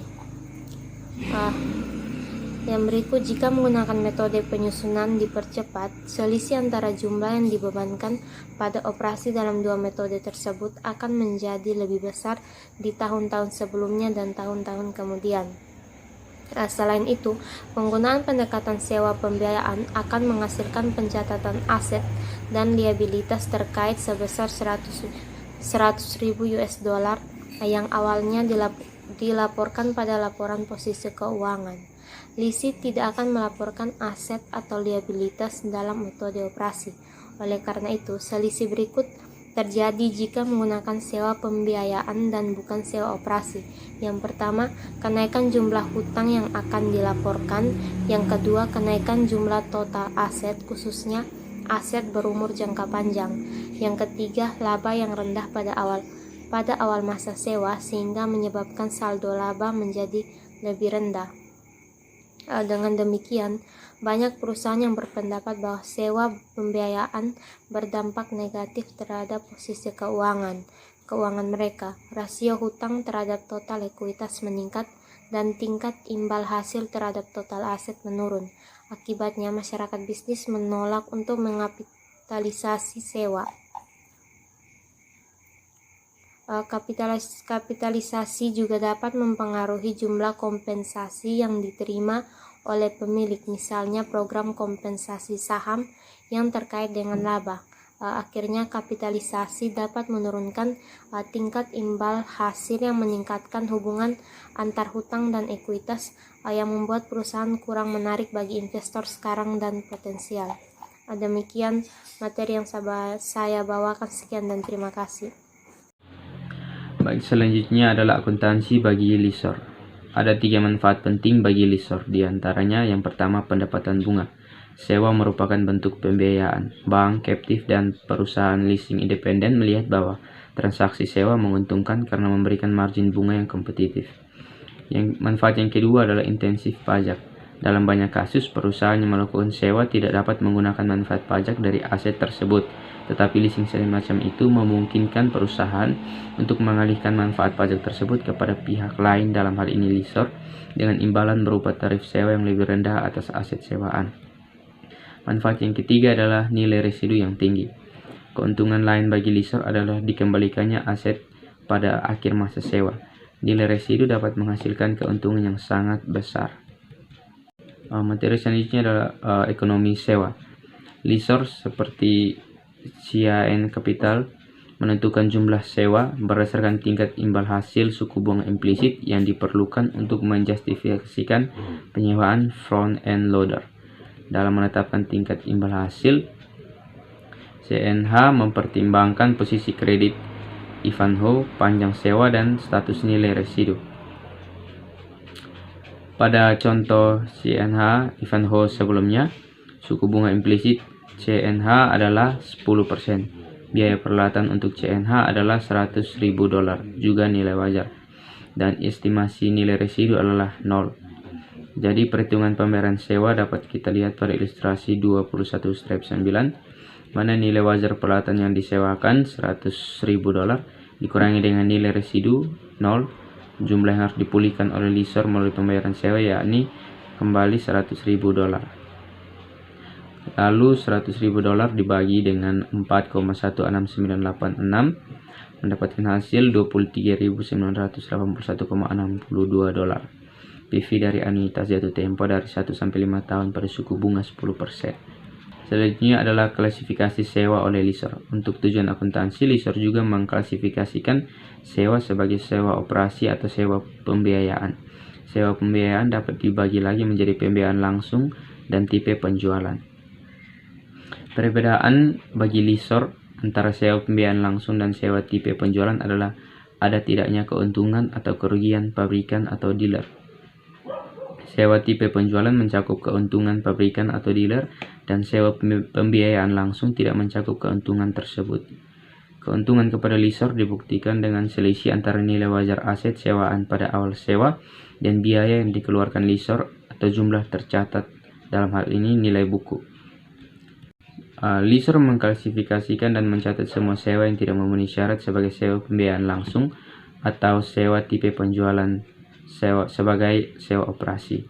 Yang berikut, jika menggunakan metode penyusunan dipercepat, selisih antara jumlah yang dibebankan pada operasi dalam dua metode tersebut akan menjadi lebih besar di tahun-tahun sebelumnya dan tahun-tahun kemudian. Selain itu, penggunaan pendekatan sewa pembiayaan akan menghasilkan pencatatan aset dan liabilitas terkait sebesar 100.000 US dollar yang awalnya dilaporkan pada laporan posisi keuangan. Lisi tidak akan melaporkan aset atau liabilitas dalam metode operasi. Oleh karena itu, selisih berikut terjadi jika menggunakan sewa pembiayaan dan bukan sewa operasi. Yang pertama, kenaikan jumlah hutang yang akan dilaporkan. Yang kedua, kenaikan jumlah total aset, khususnya aset berumur jangka panjang. Yang ketiga, laba yang rendah pada awal masa sewa sehingga menyebabkan saldo laba menjadi lebih rendah. Dengan demikian, banyak perusahaan yang berpendapat bahwa sewa pembiayaan berdampak negatif terhadap posisi keuangan mereka. Rasio hutang terhadap total ekuitas meningkat dan tingkat imbal hasil terhadap total aset menurun. Akibatnya, masyarakat bisnis menolak untuk mengapitalisasi sewa. Kapitalisasi juga dapat mempengaruhi jumlah kompensasi yang diterima oleh pemilik, misalnya program kompensasi saham yang terkait dengan laba. Akhirnya, kapitalisasi dapat menurunkan tingkat imbal hasil yang meningkatkan hubungan antar hutang dan ekuitas yang membuat perusahaan kurang menarik bagi investor sekarang dan potensial. Demikian materi yang saya bawakan. Sekian dan terima kasih. Baik, selanjutnya adalah akuntansi bagi lessor. Ada 3 manfaat penting bagi lessor, di antaranya yang pertama pendapatan bunga. Sewa merupakan bentuk pembiayaan. Bank, captive, dan perusahaan leasing independen melihat bahwa transaksi sewa menguntungkan karena memberikan margin bunga yang kompetitif. Manfaat yang kedua adalah intensif pajak. Dalam banyak kasus, perusahaan yang melakukan sewa tidak dapat menggunakan manfaat pajak dari aset tersebut, tetapi leasing semacam itu memungkinkan perusahaan untuk mengalihkan manfaat pajak tersebut kepada pihak lain, dalam hal ini lessor, dengan imbalan berupa tarif sewa yang lebih rendah atas aset sewaan. Manfaat yang ketiga adalah nilai residu yang tinggi. Keuntungan lain bagi lessor adalah dikembalikannya aset pada akhir masa sewa. Nilai residu dapat menghasilkan keuntungan yang sangat besar. Materi selanjutnya adalah ekonomi sewa. Lessor seperti CAN Capital menentukan jumlah sewa berdasarkan tingkat imbal hasil suku bunga implisit yang diperlukan untuk menjustifikasikan penyewaan front-end loader. Dalam menetapkan tingkat imbal hasil, CNH mempertimbangkan posisi kredit Ivanhoe, panjang sewa, dan status nilai residu. Pada contoh CNH Ivanhoe sebelumnya, suku bunga implisit CNH adalah 10%. Biaya peralatan untuk CNH adalah $100.000, juga nilai wajar. Dan estimasi nilai residu adalah 0. Jadi perhitungan pembayaran sewa dapat kita lihat pada ilustrasi 21/9, mana nilai wajar peralatan yang disewakan $100.000 dikurangi dengan nilai residu 0. Jumlah yang harus dipulihkan oleh lessor melalui pembayaran sewa yakni kembali $100.000. Lalu $100.000 dibagi dengan 4,16986 mendapatkan hasil $23.981,62. PV dari anuitas jatuh tempo dari 1 sampai 5 tahun pada suku bunga 10%. Selanjutnya adalah klasifikasi sewa oleh lessor. Untuk tujuan akuntansi, lessor juga mengklasifikasikan sewa sebagai sewa operasi atau sewa pembiayaan. Sewa pembiayaan dapat dibagi lagi menjadi pembiayaan langsung dan tipe penjualan. Perbedaan bagi lessor antara sewa pembiayaan langsung dan sewa tipe penjualan adalah ada tidaknya keuntungan atau kerugian pabrikan atau dealer. Sewa tipe penjualan mencakup keuntungan pabrikan atau dealer, dan sewa pembiayaan langsung tidak mencakup keuntungan tersebut. Keuntungan kepada lessor dibuktikan dengan selisih antara nilai wajar aset sewaan pada awal sewa dan biaya yang dikeluarkan lessor atau jumlah tercatat, dalam hal ini nilai buku. Lessor mengklasifikasikan dan mencatat semua sewa yang tidak memenuhi syarat sebagai sewa pembiayaan langsung atau sewa tipe penjualan sewa sebagai sewa operasi.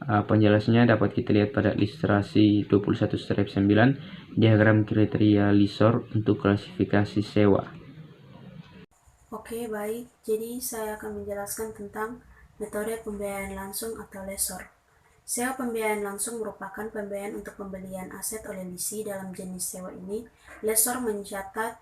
Penjelasannya dapat kita lihat pada ilustrasi 21-9, diagram kriteria lessor untuk klasifikasi sewa. Oke, baik. Jadi saya akan menjelaskan tentang metode pembiayaan langsung atau lessor. Sewa pembiayaan langsung merupakan pembiayaan untuk pembelian aset oleh lisi. Dalam jenis sewa ini, lessor mencatat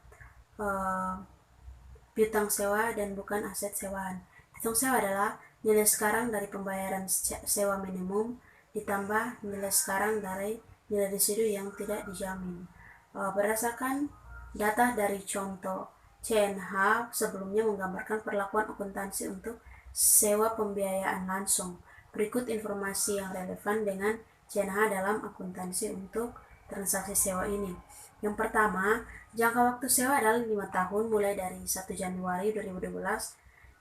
piutang sewa dan bukan aset sewaan. Piutang sewa adalah nilai sekarang dari pembayaran sewa minimum ditambah nilai sekarang dari nilai residu yang tidak dijamin. Berdasarkan data dari contoh CNH sebelumnya menggambarkan perlakuan akuntansi untuk sewa pembiayaan langsung. Berikut informasi yang relevan dengan CNH dalam akuntansi untuk transaksi sewa ini. Yang pertama, jangka waktu sewa adalah 5 tahun mulai dari 1 Januari 2012,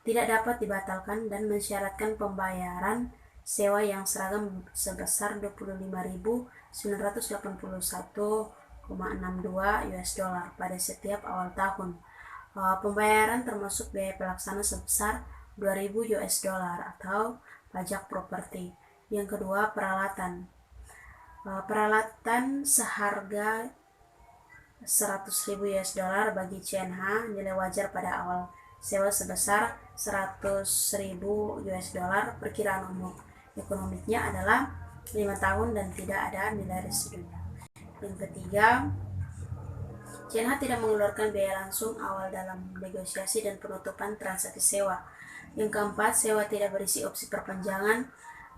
tidak dapat dibatalkan dan mensyaratkan pembayaran sewa yang seragam sebesar 25.981,62 US dollar pada setiap awal tahun. Pembayaran termasuk biaya pelaksana sebesar 2.000 US dollar atau pajak properti. Yang kedua, peralatan. Peralatan seharga 100.000 US dollar bagi CNH, nilai wajar pada awal sewa sebesar 100.000 US dollar. Perkiraan umum ekonomiknya adalah 5 tahun dan tidak ada nilai residunya. Yang ketiga, CNH tidak mengeluarkan biaya langsung awal dalam negosiasi dan penutupan transaksi sewa. Yang keempat, sewa tidak berisi opsi perpanjangan.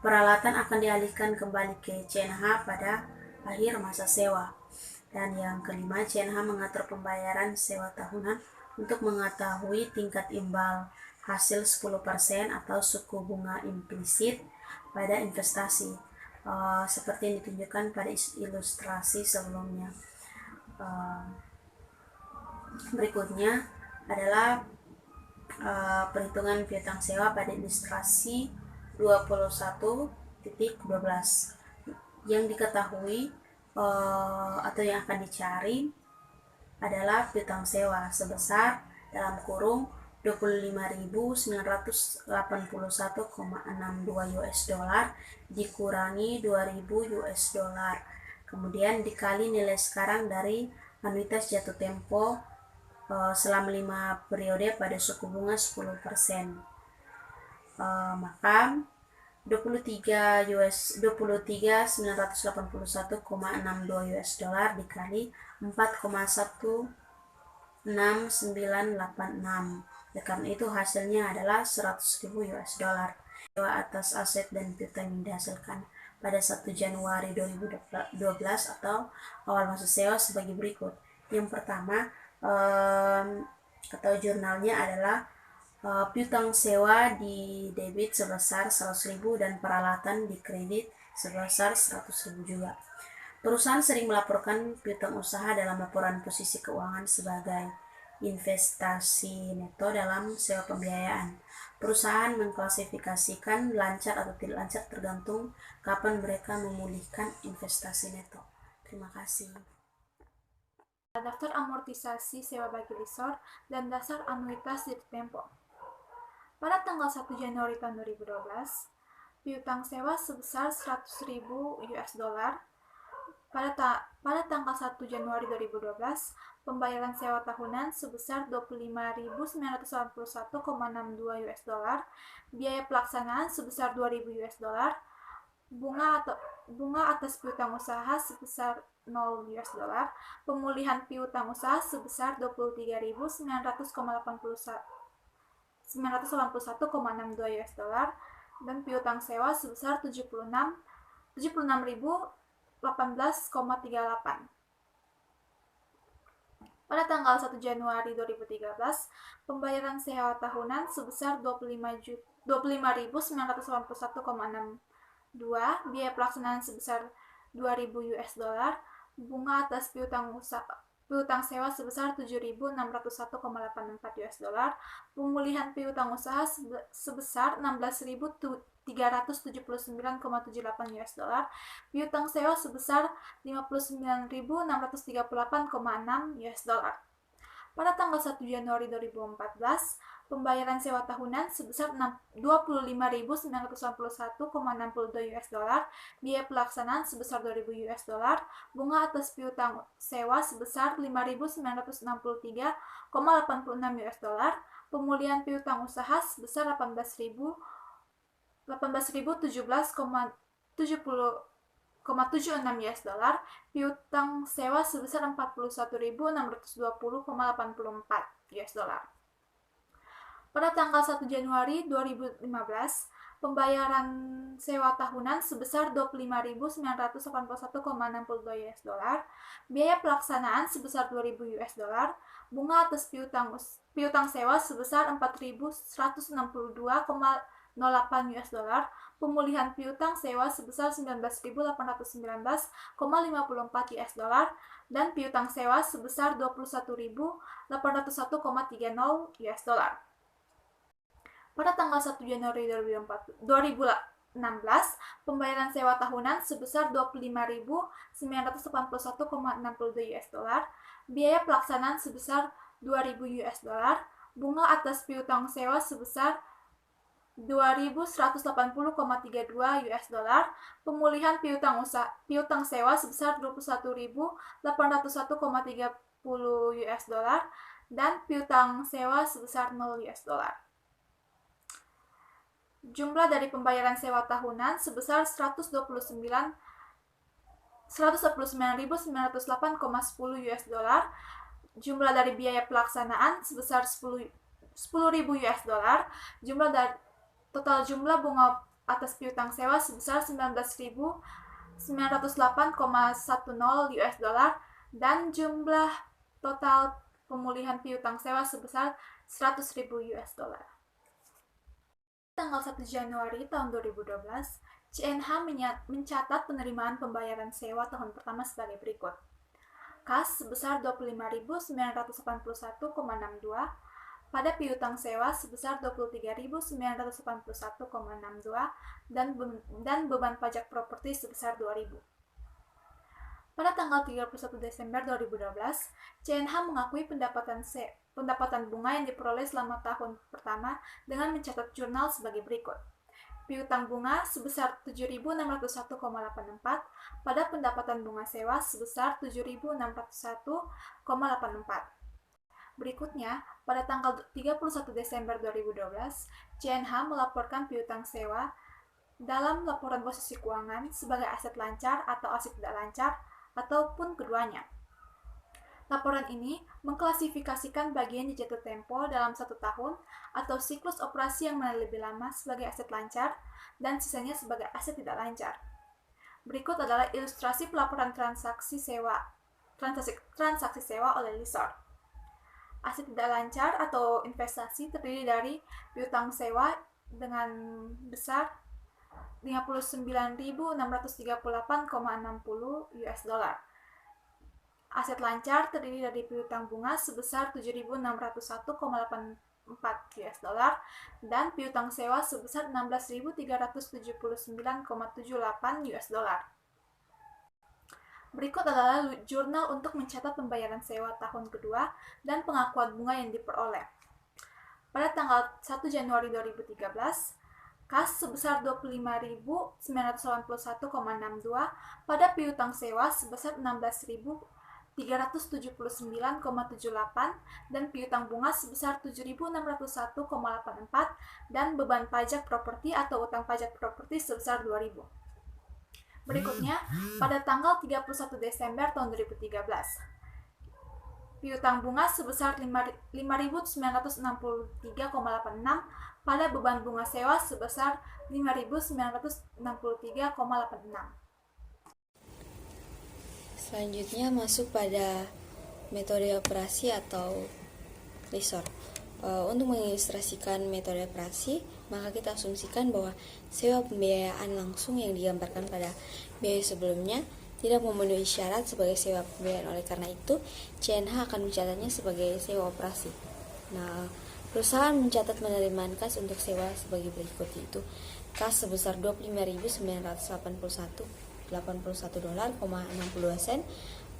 Peralatan akan dialihkan kembali ke CNH pada akhir masa sewa. Dan yang kelima, CNH mengatur pembayaran sewa tahunan untuk mengetahui tingkat imbal hasil 10% atau suku bunga implisit pada investasi, seperti yang ditunjukkan pada ilustrasi sebelumnya. Berikutnya adalah perhitungan piutang sewa pada ilustrasi 21.12. Yang diketahui atau yang akan dicari adalah piutang sewa sebesar dalam kurung 25.981,62 US dollar dikurangi 2.000 US dollar, kemudian dikali nilai sekarang dari anuitas jatuh tempo selama 5 periode pada suku bunga 10%. Maka 23.981,62 US dollar dikali 4,16986. Karena itu hasilnya adalah 100.000 US dollar. Sewa atas aset dan piutang yang dihasilkan pada 1 Januari 2012 atau awal masa sewa sebagai berikut. Yang pertama, atau jurnalnya adalah piutang sewa di debit sebesar 100.000 dan peralatan di kredit sebesar 100.000 juga. Perusahaan sering melaporkan piutang usaha dalam laporan posisi keuangan sebagai investasi neto dalam sewa pembiayaan. Perusahaan mengklasifikasikan lancar atau tidak lancar tergantung kapan mereka memulihkan investasi neto. Terima kasih. Daftar amortisasi sewa bagi lessor dan dasar anuitas jatuh tempo. Pada tanggal 1 Januari tahun 2012, piutang sewa sebesar 100.000 US dollar. Pada tanggal 1 Januari 2012, pembayaran sewa tahunan sebesar 25.981,62 US dollar, biaya pelaksanaan sebesar 2.000 US dollar, bunga atas piutang usaha sebesar 0 US dollar, pemulihan piutang usaha sebesar 23.981,62 US dollar, dan piutang sewa sebesar 76.018,38. Pada tanggal 1 Januari 2013, pembayaran sewa tahunan sebesar 25.981,62, biaya pelaksanaan sebesar 2.000 US dollar, bunga atas piutang sewa sebesar 7.601,84 US dollar, pemulihan piutang usaha sebesar 16.379,78 US dollar, piutang sewa sebesar 59.638,6 US dollar. Pada tanggal 1 Januari 2014, pembayaran sewa tahunan sebesar 25.981,62 US dollar, biaya pelaksanaan sebesar 2.000 US dollar, bunga atas piutang sewa sebesar 5.963,86 US dollar, pemulihan piutang usaha sebesar 18.017,76 US dollar, piutang sewa sebesar 41.620,84 US dollar. Pada tanggal 1 Januari 2015, pembayaran sewa tahunan sebesar 25.981,62 US dollar, biaya pelaksanaan sebesar 2.000 US dollar, bunga atas piutang sewa sebesar 4.162,08 US dollar, pemulihan piutang sewa sebesar 19.819,54 US dollar, dan piutang sewa sebesar 21.801,30 US dollar. Pada tanggal 1 Januari 2016, pembayaran sewa tahunan sebesar 25.981,62 US dollar, biaya pelaksanaan sebesar 2.000 US dollar, bunga atas piutang sewa sebesar 2.180,32 US dollar, pemulihan piutang sewa sebesar 21.801,30 US dollar, dan piutang sewa sebesar 0 US dollar. Jumlah dari pembayaran sewa tahunan sebesar 129.908,10 US dollar. Jumlah dari biaya pelaksanaan sebesar 10.000 US dollar. Total jumlah bunga atas piutang sewa sebesar 19.908,10 US dollar, dan jumlah total pemulihan piutang sewa sebesar 100.000 US dollar. Tanggal 1 Januari tahun 2012, CNH mencatat penerimaan pembayaran sewa tahun pertama sebagai berikut. Kas sebesar 25.981,62, pada piutang sewa sebesar 23.981,62, dan beban pajak properti sebesar 2.000. Pada tanggal 31 Desember 2012, CNH mengakui pendapatan bunga yang diperoleh selama tahun pertama dengan mencatat jurnal sebagai berikut. Piutang bunga sebesar 7.601,84, pada pendapatan bunga sewa sebesar 7.601,84. Berikutnya, pada tanggal 31 Desember 2012, CNH melaporkan piutang sewa dalam laporan posisi keuangan sebagai aset lancar atau aset tidak lancar, ataupun keduanya. Laporan ini mengklasifikasikan bagian di jatuh tempo dalam 1 tahun atau siklus operasi yang mana lebih lama sebagai aset lancar dan sisanya sebagai aset tidak lancar. Berikut adalah ilustrasi pelaporan transaksi sewa oleh lessor. Aset tidak lancar atau investasi terdiri dari piutang sewa dengan besar 59.638,60 US dollar. Aset lancar terdiri dari piutang bunga sebesar 7.601,84 US dollar dan piutang sewa sebesar 16.379,78 US dollar. Berikut adalah jurnal untuk mencatat pembayaran sewa tahun kedua dan pengakuan bunga yang diperoleh. Pada tanggal 1 Januari 2013, kas sebesar 25.981,62, pada piutang sewa sebesar 16.379,78 dan piutang bunga sebesar 7.601,84 dan beban pajak properti atau utang pajak properti sebesar 2.000. Berikutnya, pada tanggal 31 Desember tahun 2013, piutang bunga sebesar 5.963,86, pada beban bunga sewa sebesar 5.963,86. Selanjutnya masuk pada metode operasi atau lessor. Untuk mengilustrasikan metode operasi, maka kita asumsikan bahwa sewa pembiayaan langsung yang digambarkan pada biaya sebelumnya tidak memenuhi syarat sebagai sewa pembiayaan. Oleh karena itu, CNH akan mencatatnya sebagai sewa operasi. Nah, perusahaan mencatat penerimaan kas untuk sewa sebagai berikut, yaitu kas sebesar 25.981,82 $,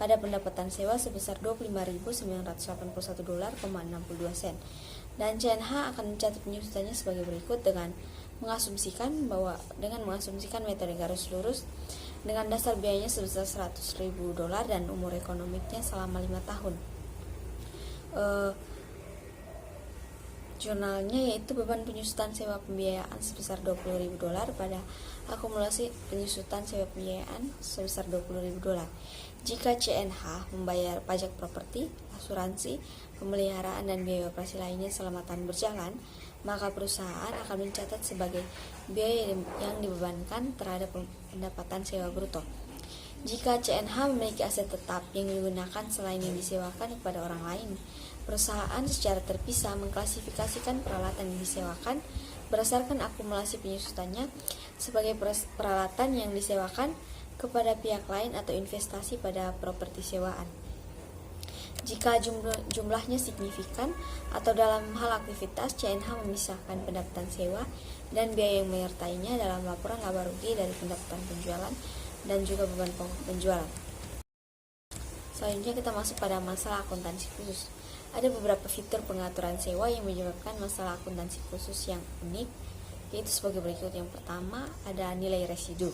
pada pendapatan sewa sebesar $25.981,62. Dan CNH akan mencatat penyusutannya sebagai berikut dengan mengasumsikan metode garis lurus dengan dasar biayanya sebesar $100.000 dan umur ekonomiknya selama 5 tahun. Jurnalnya yaitu beban penyusutan sewa pembiayaan sebesar $20.000 pada akumulasi penyusutan sewa pembiayaan sebesar $20.000. Jika CNH membayar pajak properti, asuransi, pemeliharaan, dan biaya operasi lainnya selama tahun berjalan, maka perusahaan akan mencatat sebagai biaya yang dibebankan terhadap pendapatan sewa bruto. Jika CNH memiliki aset tetap yang digunakan selain yang disewakan kepada orang lain, perusahaan secara terpisah mengklasifikasikan peralatan yang disewakan berdasarkan akumulasi penyusutannya sebagai peralatan yang disewakan kepada pihak lain atau investasi pada properti sewaan. Jika jumlahnya signifikan atau dalam hal aktivitas, CNH memisahkan pendapatan sewa dan biaya yang menyertainya dalam laporan laba rugi dari pendapatan penjualan dan juga beban pokok penjualan. Selanjutnya kita masuk pada masalah akuntansi khusus. Ada beberapa fitur pengaturan sewa yang menyebabkan masalah akuntansi khusus yang unik, yaitu sebagai berikut. Yang pertama ada nilai residu.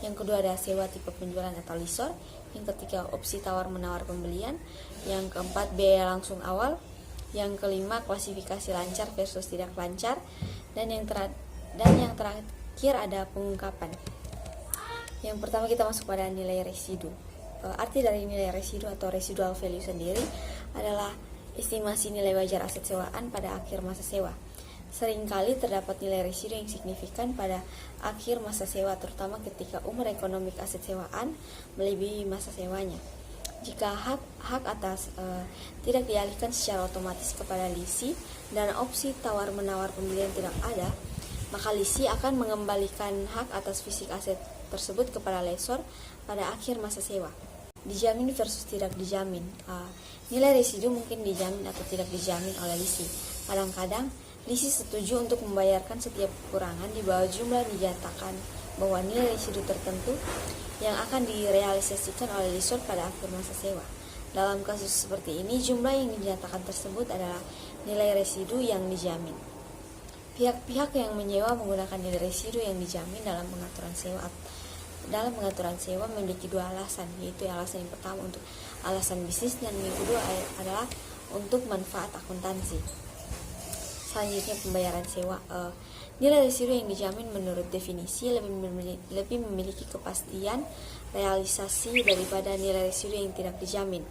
Yang kedua ada sewa tipe penjualan atau lessor. Yang ketiga opsi tawar-menawar pembelian. Yang keempat biaya langsung awal. Yang kelima klasifikasi lancar versus tidak lancar. Dan yang terakhir ada pengungkapan. Yang pertama kita masuk pada nilai residu. Arti dari nilai residu atau residual value sendiri adalah estimasi nilai wajar aset sewaan pada akhir masa sewa. Seringkali terdapat nilai residu yang signifikan pada akhir masa sewa, terutama ketika umur ekonomik aset sewaan melebihi masa sewanya. Jika hak atas tidak dialihkan secara otomatis kepada lisi dan opsi tawar-menawar pembelian tidak ada, maka lisi akan mengembalikan hak atas fisik aset tersebut kepada lessor pada akhir masa sewa. Dijamin versus tidak dijamin. Nilai residu mungkin dijamin atau tidak dijamin oleh lisi. Kadang-kadang lisi setuju untuk membayarkan setiap kekurangan di bawah jumlah dinyatakan bahwa nilai residu tertentu yang akan direalisasikan oleh lessor pada akhir masa sewa. Dalam kasus seperti ini, jumlah yang dinyatakan tersebut adalah nilai residu yang dijamin. Pihak-pihak yang menyewa menggunakan nilai residu yang dijamin dalam pengaturan sewa memiliki dua alasan, yaitu alasan yang pertama untuk alasan bisnis dan yang kedua adalah untuk manfaat akuntansi. Selanjutnya pembayaran sewa. Nilai residu yang dijamin menurut definisi lebih memiliki kepastian realisasi daripada nilai residu yang tidak dijamin.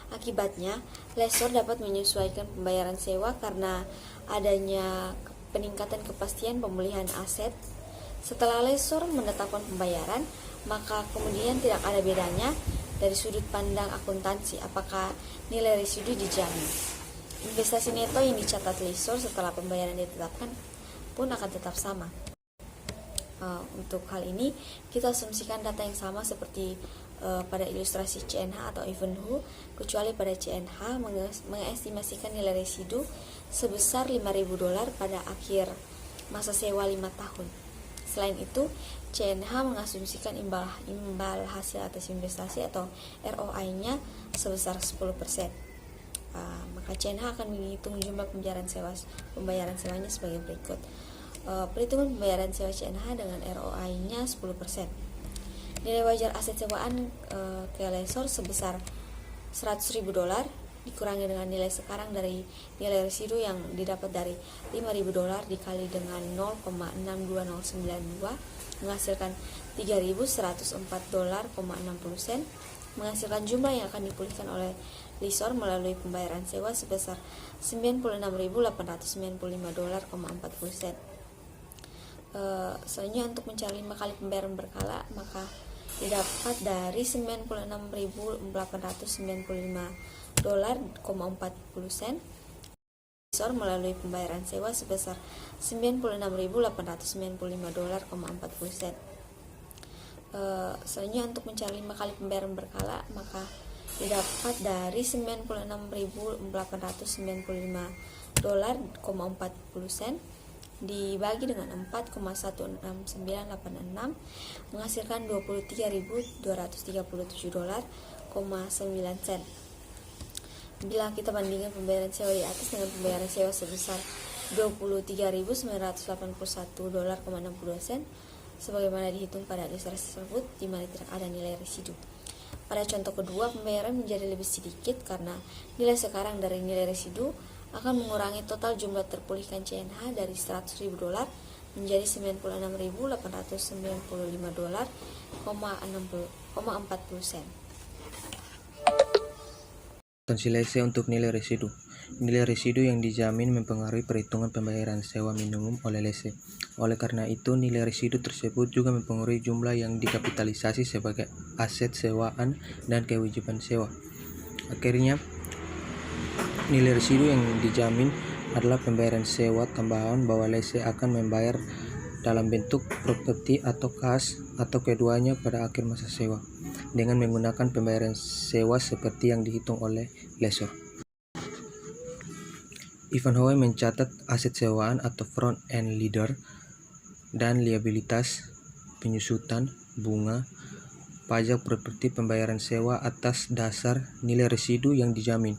Akibatnya, lessor dapat menyesuaikan pembayaran sewa karena adanya peningkatan kepastian pemulihan aset. Setelah lessor menetapkan pembayaran, maka kemudian tidak ada bedanya dari sudut pandang akuntansi apakah nilai residu dijamin. Investasi neto yang dicatat lessor setelah pembayaran ditetapkan pun akan tetap sama. Untuk hal ini, kita asumsikan data yang sama seperti pada ilustrasi CNH atau Ivanhoe, kecuali pada CNH mengestimasikan nilai residu sebesar $5.000 pada akhir masa sewa 5 tahun. Selain itu, CNH mengasumsikan imbal hasil atas investasi atau ROI-nya sebesar 10%. Maka CNH akan menghitung jumlah pembayaran sewanya sebagai berikut. Perhitungan pembayaran sewa CNH dengan ROI-nya 10%. Nilai wajar aset sewaan ke lessor sebesar $100.000 dikurangi dengan nilai sekarang dari nilai residu yang didapat dari $5.000 dikali dengan 0,62092 menghasilkan $3.104.60 menghasilkan jumlah yang akan dipulihkan oleh lessor melalui pembayaran sewa sebesar $96.895.40. Selanjutnya untuk mencari 5 kali pembayaran berkala, maka didapat dari $96.895.40 lessor melalui pembayaran sewa sebesar $96.895.40. Selanjutnya untuk mencari 5 kali pembayaran berkala, maka didapat dari $96.895.40 dibagi dengan 4,16986 menghasilkan $23.237.9. Bila kita bandingkan pembayaran sewa di atas dengan pembayaran sewa sebesar $23.981.62 sebagaimana dihitung pada ilustrasi tersebut, di mana tidak ada nilai residu. Pada contoh kedua, pembayaran menjadi lebih sedikit karena nilai sekarang dari nilai residu akan mengurangi total jumlah terpulihkan CNH dari $100.000 menjadi $96.895,40 Akuntansi lese untuk nilai residu. Nilai residu yang dijamin mempengaruhi perhitungan pembayaran sewa minimum oleh lese. Oleh karena itu, nilai residu tersebut juga mempengaruhi jumlah yang dikapitalisasi sebagai aset sewaan dan kewajiban sewa. Akhirnya, nilai residu yang dijamin adalah pembayaran sewa tambahan bahwa lese akan membayar dalam bentuk properti atau kas atau keduanya pada akhir masa sewa dengan menggunakan pembayaran sewa seperti yang dihitung oleh lessor. Ivanhoe mencatat aset sewaan atau front end leader dan liabilitas, penyusutan, bunga, pajak properti pembayaran sewa atas dasar nilai residu yang dijamin.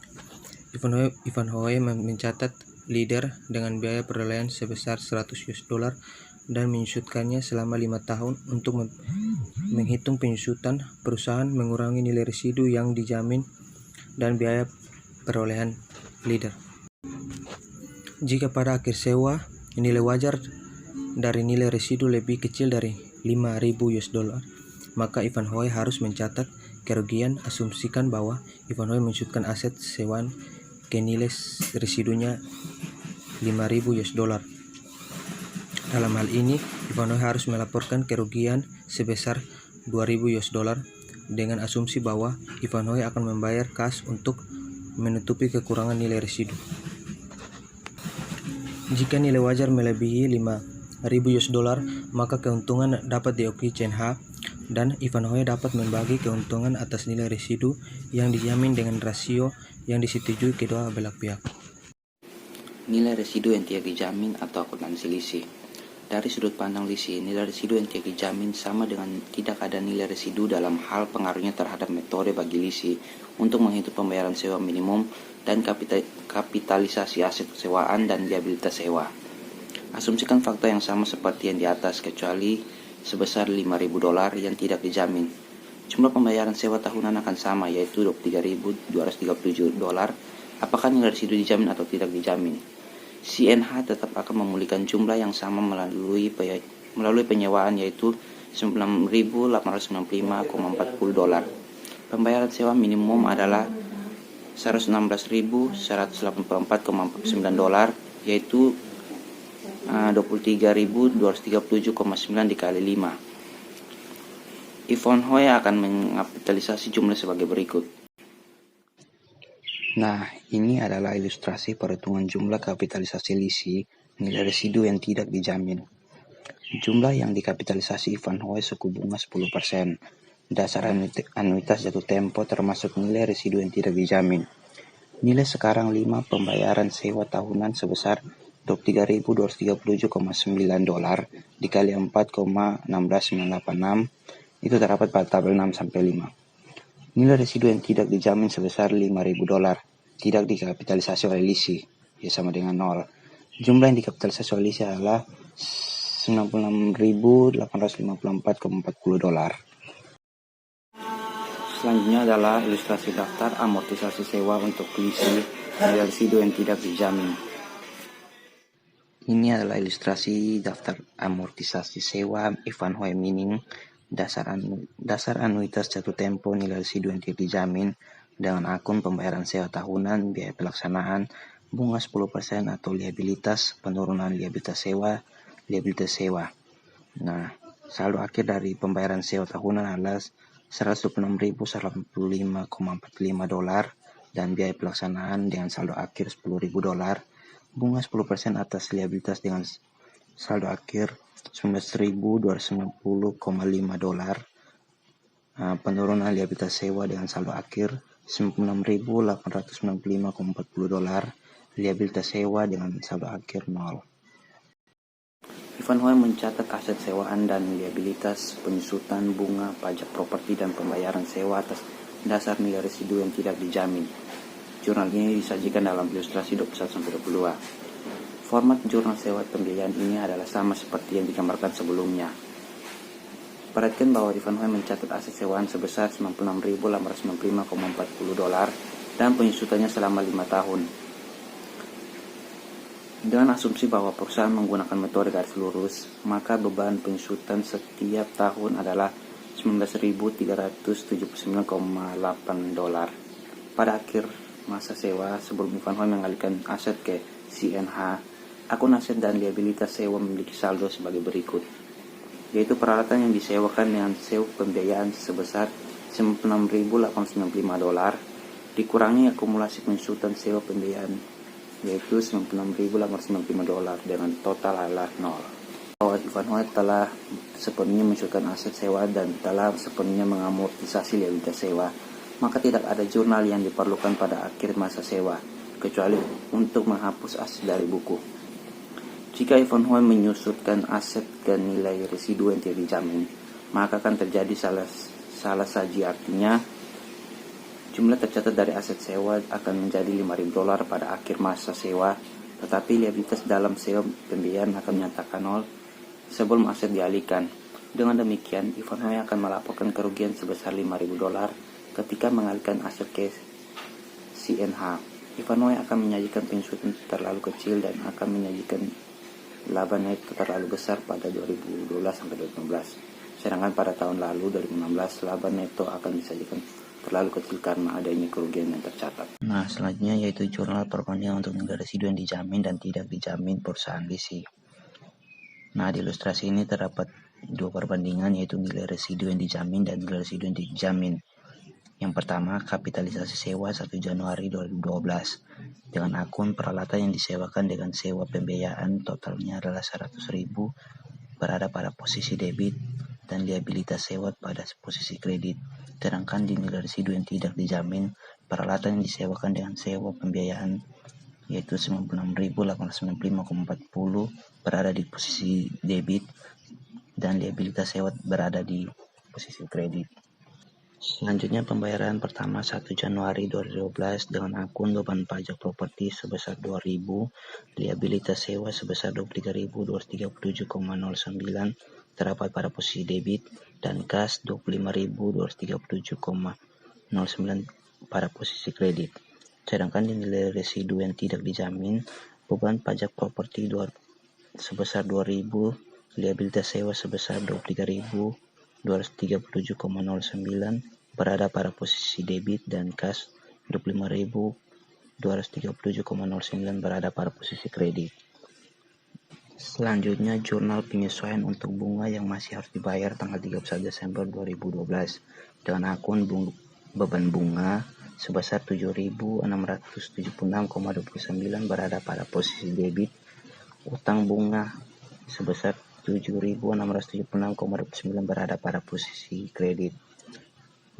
Ivanhoe mencatat leader dengan biaya perolehan sebesar $100 dan menyusutkannya selama 5 tahun untuk menghitung penyusutan perusahaan mengurangi nilai residu yang dijamin dan biaya perolehan leader. Jika pada akhir sewa nilai wajar dari nilai residu lebih kecil dari $5.000, maka Ivanhoe harus mencatat kerugian. Asumsikan bahwa Ivanhoe menyusutkan aset sewaan ke nilai residunya $5.000. Dalam hal ini, Ivanhoe harus melaporkan kerugian sebesar $2.000 dengan asumsi bahwa Ivanhoe akan membayar kas untuk menutupi kekurangan nilai residu. Jika nilai wajar melebihi $5.000, maka keuntungan dapat diakui CNH dan Ivanhoe dapat membagi keuntungan atas nilai residu yang dijamin dengan rasio yang disetujui kedua belah pihak. Nilai residu yang tidak dijamin atau akuntansi lisi. Dari sudut pandang lisi, nilai residu yang tidak dijamin sama dengan tidak ada nilai residu dalam hal pengaruhnya terhadap metode bagi lisi untuk menghitung pembayaran sewa minimum dan kapitalisasi aset sewaan dan liabilitas sewa. Asumsikan fakta yang sama seperti yang di atas kecuali sebesar $5.000 yang tidak dijamin. Jumlah pembayaran sewa tahunan akan sama, yaitu $23.237. Apakah nilai residu dijamin atau tidak dijamin? CNH tetap akan memulihkan jumlah yang sama melalui penyewaan, yaitu $9.895,40. Pembayaran sewa minimum adalah $116.184,49, yaitu $23.237,9 dikali 5. Ivanhoe akan mengapitalisasi jumlah sebagai berikut. Nah, ini adalah ilustrasi perhitungan jumlah kapitalisasi lisi nilai residu yang tidak dijamin. Jumlah yang dikapitalisasi Ivanhoe suku bunga 10%, dasar anuitas jatuh tempo termasuk nilai residu yang tidak dijamin. Nilai sekarang 5 pembayaran sewa tahunan sebesar $23.237,9 dikali 4,16986 itu terdapat pada tabel 6-5. Nilai residu yang tidak dijamin sebesar $5.000 tidak dikapitalisasi oleh lisi, ya sama dengan 0. Jumlah yang dikapitalisasi oleh lisi adalah $96.854,40. Selanjutnya adalah ilustrasi daftar amortisasi sewa untuk lisi nilai residu yang tidak dijamin. Ini adalah ilustrasi daftar amortisasi sewa Ivanhoe Mining dasar anuitas jatuh tempo nilai residu yang tidak dijamin dengan akun pembayaran sewa tahunan, biaya pelaksanaan, bunga 10% atau liabilitas, penurunan liabilitas sewa. Nah, saldo akhir dari pembayaran sewa tahunan adalah $126.145,45 dan biaya pelaksanaan dengan saldo akhir $10.000, bunga 10% atas liabilitas dengan saldo akhir $19.290,5, penurunan liabilitas sewa dengan saldo akhir $96.895,40, liabilitas sewa dengan saldo akhir 0. Ivanhoe mencatat aset sewaan dan liabilitas, penyusutan, bunga, pajak properti dan pembayaran sewa atas dasar nilai residu yang tidak dijamin. Jurnal ini disajikan dalam ilustrasi 21-22. Format jurnal sewa pembiayaan ini adalah sama seperti yang digambarkan sebelumnya. Perhatikan bahwa Ivan Hoy mencatat aset sewaan sebesar $96.595,40 dan penyusutannya selama 5 tahun. Dengan asumsi bahwa perusahaan menggunakan metode garis lurus, maka beban penyusutan setiap tahun adalah $19.379,8. Pada akhir masa sewa, sebelum Ivan Hoy mengalihkan aset ke CNH, akun aset dan liabilitas sewa memiliki saldo sebagai berikut, yaitu peralatan yang disewakan dengan sewa pembiayaan sebesar $96.895 dikurangi akumulasi penyusutan sewa pembiayaan yaitu $96.895 dengan total adalah 0. Bahwa Ivan Hoy telah sepenuhnya menyusukan aset sewa dan telah sepenuhnya mengamortisasi liabilitas sewa, maka tidak ada jurnal yang diperlukan pada akhir masa sewa, kecuali untuk menghapus aset dari buku. Jika Ivan Hoy menyusutkan aset ke nilai residu yang tidak dijamin, maka akan terjadi salah saji, artinya jumlah tercatat dari aset sewa akan menjadi $5.000 pada akhir masa sewa, tetapi liabilitas dalam sewa pembiayaan akan menyatakan 0 sebelum aset dialihkan. Dengan demikian, Ivan Hoy akan melaporkan kerugian sebesar $5.000 ketika mengalihkan aset ke CNH. Ivan Hoy akan menyajikan penyusutan terlalu kecil dan akan menyajikan laba neto terlalu besar pada 2012-2015. Sedangkan pada tahun lalu 2016 laba neto akan disajikan terlalu kecil karena adanya kerugian yang tercatat. Nah, selanjutnya yaitu jurnal perbandingan untuk nilai residu yang dijamin dan tidak dijamin perusahaan lisi. Nah, di ilustrasi ini terdapat dua perbandingan, yaitu nilai residu yang dijamin dan nilai residu yang tidak dijamin. Yang pertama, kapitalisasi sewa 1 Januari 2012 dengan akun peralatan yang disewakan dengan sewa pembiayaan totalnya adalah 100.000 berada pada posisi debit dan liabilitas sewa pada posisi kredit. Sedangkan di nilai residu yang tidak dijamin, peralatan yang disewakan dengan sewa pembiayaan yaitu 96.895,40 berada di posisi debit dan liabilitas sewa berada di posisi kredit. Selanjutnya pembayaran pertama 1 Januari 2012 dengan akun beban pajak properti sebesar 2.000, liabilitas sewa sebesar 23.237,09 terdapat pada posisi debit dan kas 25.237,09 pada posisi kredit. Sedangkan di nilai residu yang tidak dijamin, beban pajak properti sebesar 2.000, liabilitas sewa sebesar 23.237,09 berada pada posisi debit dan kas 25.237,09 berada pada posisi kredit. Selanjutnya jurnal penyesuaian untuk bunga yang masih harus dibayar tanggal 31 Desember 2012 dengan akun beban bunga sebesar 7.676,29 berada pada posisi debit, utang bunga sebesar 7.676,29 berada pada posisi kredit.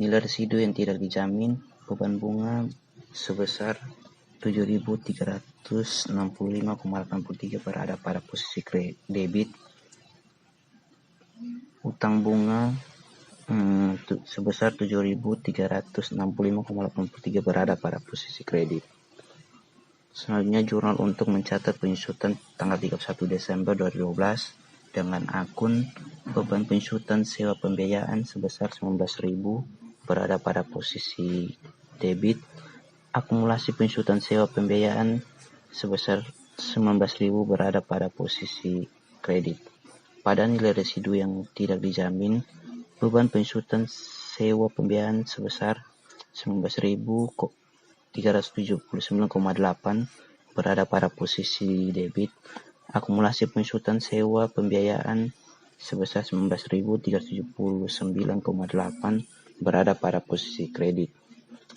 Nilai residu yang tidak dijamin, beban bunga sebesar 7.365,83 berada pada posisi debit, utang bunga sebesar 7.365,83 berada pada posisi kredit. Selanjutnya jurnal untuk mencatat penyusutan tanggal 31 Desember 2012 dengan akun beban penyusutan sewa pembiayaan sebesar 19.000 berada pada posisi debit, akumulasi penyusutan sewa pembiayaan sebesar 19.000 berada pada posisi kredit. Pada nilai residu yang tidak dijamin, beban penyusutan sewa pembiayaan sebesar 19.379,8 berada pada posisi debit, akumulasi penyusutan sewa pembiayaan sebesar 19.379,8 berada pada posisi kredit.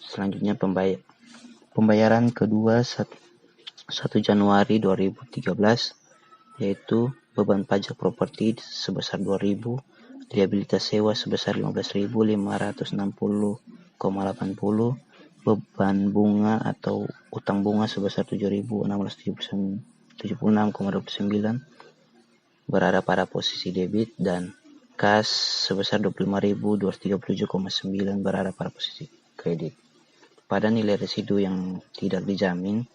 Selanjutnya pembayaran kedua 1 Januari 2013 yaitu beban pajak properti sebesar 2.000, liabilitas sewa sebesar 15.560,80, beban bunga atau utang bunga sebesar 7.676,29 berada pada posisi debit dan kas sebesar 25.237,9 berada pada posisi kredit. pada nilai residu yang tidak dijamin,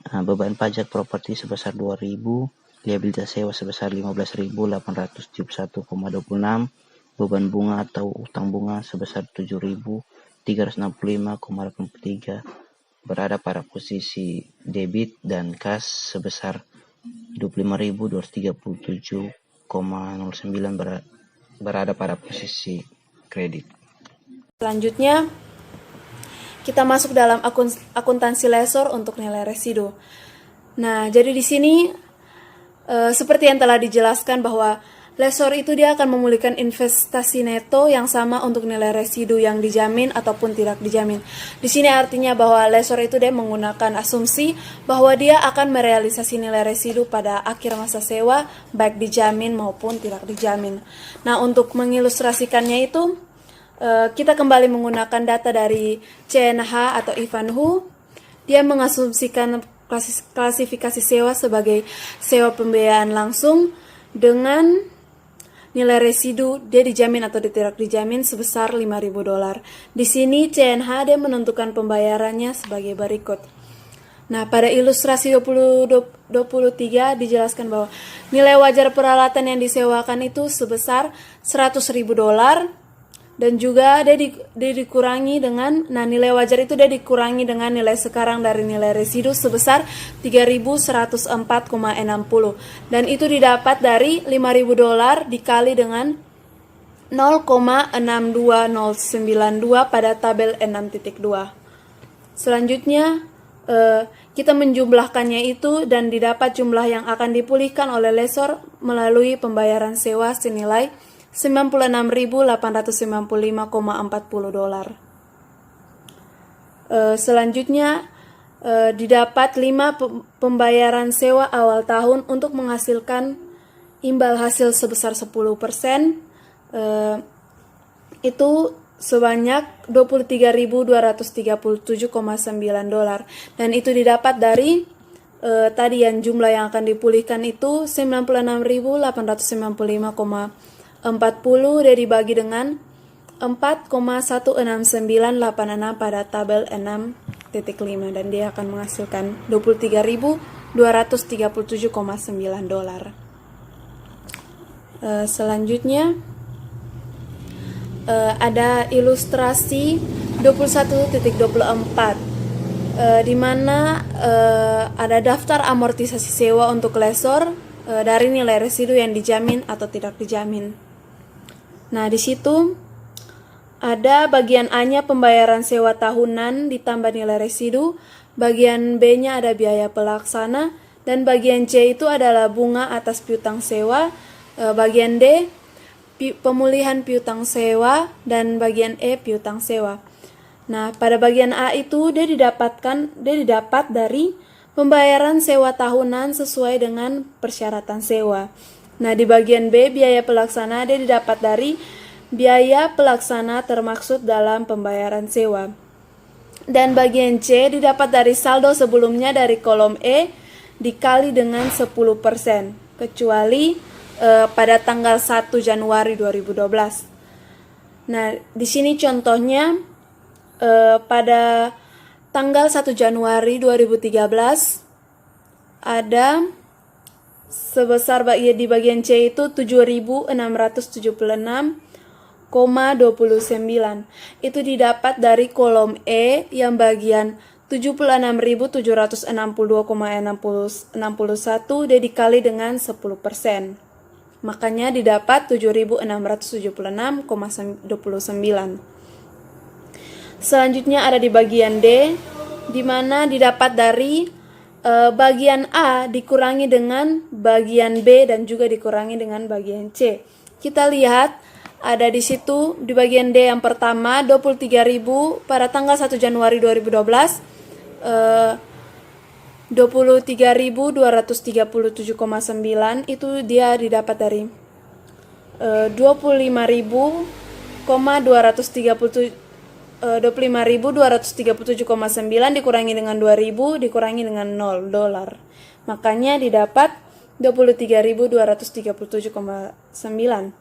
beban pajak properti sebesar 2.000, liabilitas sewa sebesar 15.871,26, beban bunga atau utang bunga sebesar 7.365,83 berada pada posisi debit, dan kas sebesar 25.237,09 berada pada posisi kredit. Selanjutnya, kita masuk dalam akuntansi lessor untuk nilai residu. Nah, jadi di sini seperti yang telah dijelaskan bahwa lessor itu dia akan memulihkan investasi neto yang sama untuk nilai residu yang dijamin ataupun tidak dijamin. Di sini artinya bahwa lessor itu dia menggunakan asumsi bahwa dia akan merealisasi nilai residu pada akhir masa sewa, baik dijamin maupun tidak dijamin. Nah, untuk mengilustrasikannya itu, kita kembali menggunakan data dari CNH atau Ivanhoe. Dia mengasumsikan klasifikasi sewa sebagai sewa pembiayaan langsung dengan nilai residu dia dijamin atau tidak dijamin sebesar $5.000. Di sini CNH dia menentukan pembayarannya sebagai berikut. Nah, pada ilustrasi 23 dijelaskan bahwa nilai wajar peralatan yang disewakan itu sebesar $100.000, dan juga dia dikurangi dengan, nilai wajar itu dia dikurangi dengan nilai sekarang dari nilai residu sebesar 3.104,60, dan itu didapat dari $5.000 dikali dengan 0,62092 pada tabel 6.2. Selanjutnya kita menjumlahkannya itu dan didapat jumlah yang akan dipulihkan oleh lessor melalui pembayaran sewa senilai $96.895,40. Selanjutnya didapat 5 pembayaran sewa awal tahun untuk menghasilkan imbal hasil sebesar 10%, itu sebanyak $23.237,9, dan itu didapat dari tadi yang jumlah yang akan dipulihkan itu 96.895,40 dia dibagi dengan 4,16986 pada tabel 6.5, dan dia akan menghasilkan $23.237,9. Selanjutnya ada ilustrasi 21.24 di mana ada daftar amortisasi sewa untuk lessor dari nilai residu yang dijamin atau tidak dijamin. Nah, di situ ada bagian A-nya pembayaran sewa tahunan ditambah nilai residu, bagian B-nya ada biaya pelaksana, dan bagian C itu adalah bunga atas piutang sewa, bagian D pemulihan piutang sewa, dan bagian E piutang sewa. Nah, pada bagian A itu dia didapat dari pembayaran sewa tahunan sesuai dengan persyaratan sewa. Nah, di bagian B, biaya pelaksana dia didapat dari biaya pelaksana termaksud dalam pembayaran sewa. Dan bagian C didapat dari saldo sebelumnya dari kolom E dikali dengan 10%, kecuali pada tanggal 1 Januari 2012. Nah, di sini contohnya pada tanggal 1 Januari 2013 ada sebesar di bagian C itu 7.676,29. Itu didapat dari kolom E yang bagian 76.762,61 dia dikali dengan 10%. Makanya didapat 7.676,29. Selanjutnya ada di bagian D, di mana didapat dari bagian A dikurangi dengan bagian B dan juga dikurangi dengan bagian C. Kita lihat ada di situ di bagian D yang pertama 23.000 pada tanggal 1 Januari 2012, 23.237,9 itu dia didapat dari 25.237,9 dikurangi dengan 2.000 dikurangi dengan $0. Makanya didapat 23.237,9.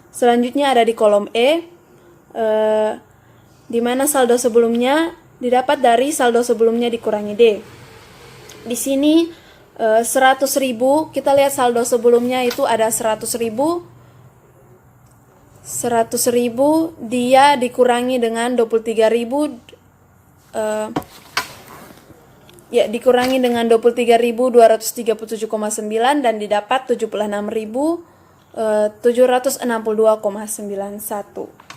Selanjutnya ada di kolom E, di mana saldo sebelumnya didapat dari saldo sebelumnya dikurangi D. Di sini 100.000, kita lihat saldo sebelumnya itu ada 100.000. 100.000 dia dikurangi dengan 23.000, dikurangi dengan 23.237,9 dan didapat 76.762,91.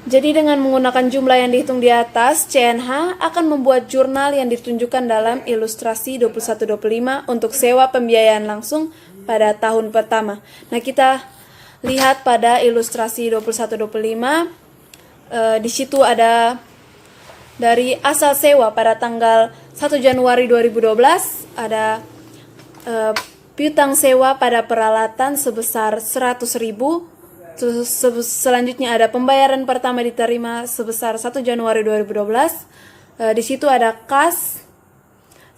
Jadi dengan menggunakan jumlah yang dihitung di atas, CNH akan membuat jurnal yang ditunjukkan dalam ilustrasi 21-25 untuk sewa pembiayaan langsung pada tahun pertama. Nah, kita lihat pada ilustrasi 21-25, di situ ada dari asal sewa pada tanggal 1 Januari 2012, ada piutang sewa pada peralatan sebesar 100.000. Terus selanjutnya ada pembayaran pertama diterima sebesar 1 Januari 2012. Di situ ada kas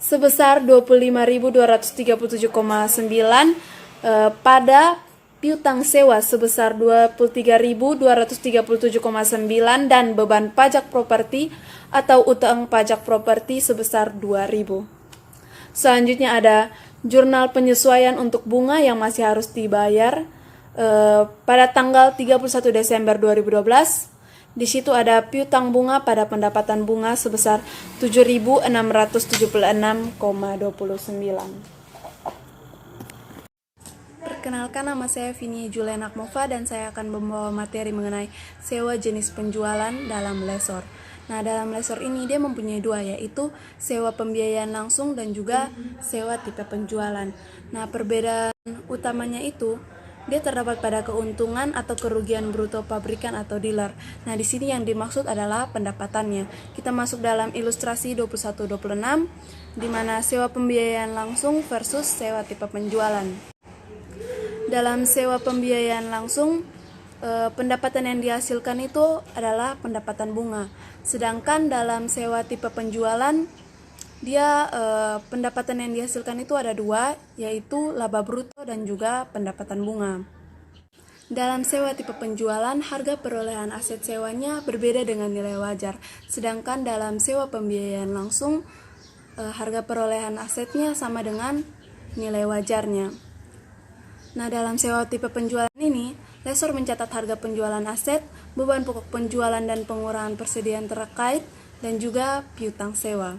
sebesar 25.237,9 pada piutang sewa sebesar 23.237,9 dan beban pajak properti atau utang pajak properti sebesar 2.000. Selanjutnya ada jurnal penyesuaian untuk bunga yang masih harus dibayar pada tanggal 31 Desember 2012. Di situ ada piutang bunga pada pendapatan bunga sebesar 7.676,29. Perkenalkan, nama saya Vini Juliana Akmova dan saya akan membawa materi mengenai sewa jenis penjualan dalam lesor. Nah, dalam lesor ini dia mempunyai dua, yaitu sewa pembiayaan langsung dan juga sewa tipe penjualan. Nah, perbedaan utamanya itu dia terdapat pada keuntungan atau kerugian bruto pabrikan atau dealer. Nah, di sini yang dimaksud adalah pendapatannya. Kita masuk dalam ilustrasi 21-26, di mana sewa pembiayaan langsung versus sewa tipe penjualan. Dalam sewa pembiayaan langsung, pendapatan yang dihasilkan itu adalah pendapatan bunga. Sedangkan dalam sewa tipe penjualan, dia pendapatan yang dihasilkan itu ada dua, yaitu laba bruto dan juga pendapatan bunga. Dalam sewa tipe penjualan, harga perolehan aset sewanya berbeda dengan nilai wajar. Sedangkan dalam sewa pembiayaan langsung, harga perolehan asetnya sama dengan nilai wajarnya. Nah, dalam sewa tipe penjualan ini, lesor mencatat harga penjualan aset, beban pokok penjualan dan pengurangan persediaan terkait, dan juga piutang sewa.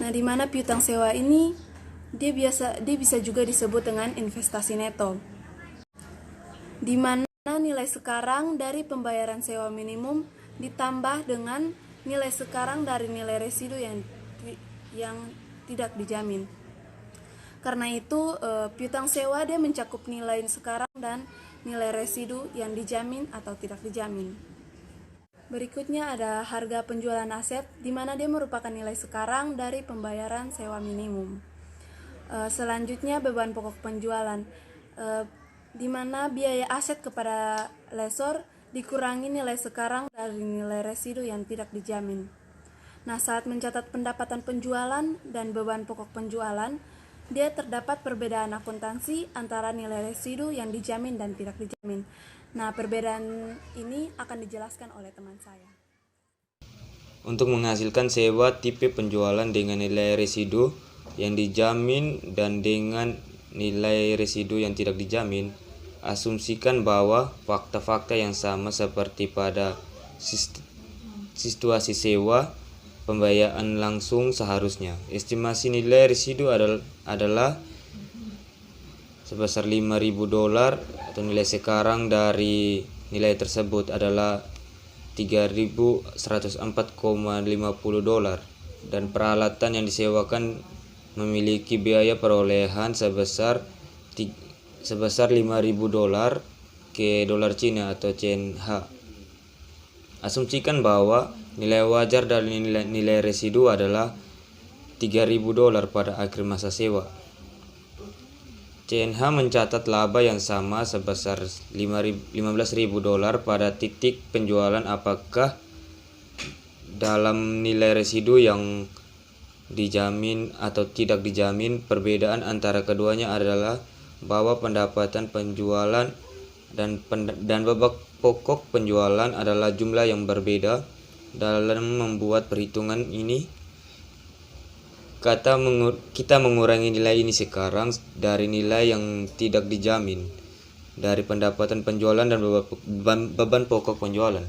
Nah, di mana piutang sewa ini dia bisa juga disebut dengan investasi neto. Di mana nilai sekarang dari pembayaran sewa minimum ditambah dengan nilai sekarang dari nilai residu yang tidak dijamin. Karena itu, piutang sewa dia mencakup nilai sekarang dan nilai residu yang dijamin atau tidak dijamin. Berikutnya ada harga penjualan aset, di mana dia merupakan nilai sekarang dari pembayaran sewa minimum. Selanjutnya beban pokok penjualan, di mana biaya aset kepada lesor dikurangi nilai sekarang dari nilai residu yang tidak dijamin. Nah, saat mencatat pendapatan penjualan dan beban pokok penjualan, dia terdapat perbedaan akuntansi antara nilai residu yang dijamin dan tidak dijamin. Nah, perbedaan ini akan dijelaskan oleh teman saya. Untuk menghasilkan sewa tipe penjualan dengan nilai residu yang dijamin dan dengan nilai residu yang tidak dijamin, asumsikan bahwa fakta-fakta yang sama seperti pada situasi sewa pembayaran langsung seharusnya. Estimasi nilai residu adalah sebesar $5.000 atau nilai sekarang dari nilai tersebut adalah $3.104,50 dan peralatan yang disewakan memiliki biaya perolehan sebesar $5.000 ke dolar Cina atau CNH. Asumsikan bahwa nilai wajar dari nilai residu adalah $3.000 pada akhir masa sewa. CNH mencatat laba yang sama sebesar $15.000 pada titik penjualan. Apakah dalam nilai residu yang dijamin atau tidak dijamin? Perbedaan antara keduanya adalah bahwa pendapatan penjualan dan babak pokok penjualan adalah jumlah yang berbeda. Dalam membuat perhitungan ini, kita mengurangi nilai ini sekarang dari nilai yang tidak dijamin dari pendapatan penjualan dan beban pokok penjualan.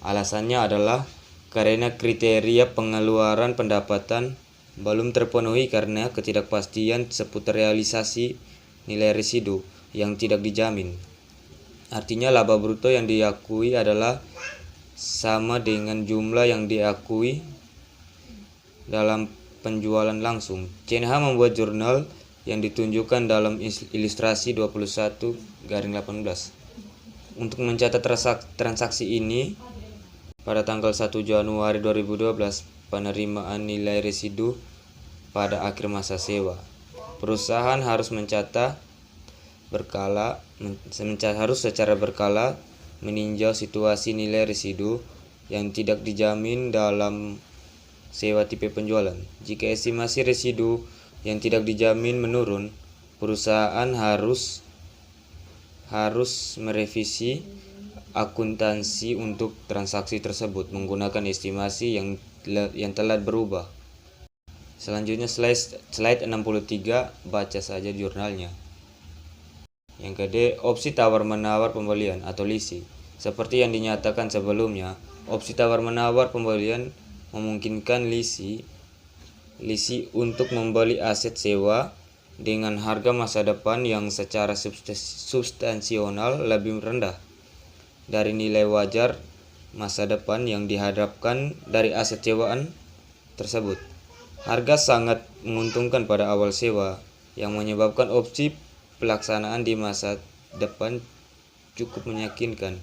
Alasannya adalah karena kriteria pengeluaran pendapatan belum terpenuhi karena ketidakpastian seputar realisasi nilai residu yang tidak dijamin. Artinya laba bruto yang diakui adalah sama dengan jumlah yang diakui dalam penjualan langsung. CNH membuat jurnal yang ditunjukkan dalam ilustrasi 21-18. Untuk mencatat transaksi ini, pada tanggal 1 Januari 2012, penerimaan nilai residu pada akhir masa sewa. Perusahaan harus secara berkala meninjau situasi nilai residu yang tidak dijamin dalam sewa tipe penjualan. Jika estimasi residu yang tidak dijamin menurun, perusahaan harus merevisi akuntansi untuk transaksi tersebut menggunakan estimasi yang telah berubah. Selanjutnya slide 63, baca saja jurnalnya. Yang kedua, opsi tawar-menawar pembelian atau leasing. Seperti yang dinyatakan sebelumnya, opsi tawar-menawar pembelian memungkinkan leasing untuk membeli aset sewa dengan harga masa depan yang secara substansional lebih rendah dari nilai wajar masa depan yang diharapkan dari aset sewaan tersebut. Harga sangat menguntungkan pada awal sewa, yang menyebabkan opsi pelaksanaan di masa depan cukup meyakinkan.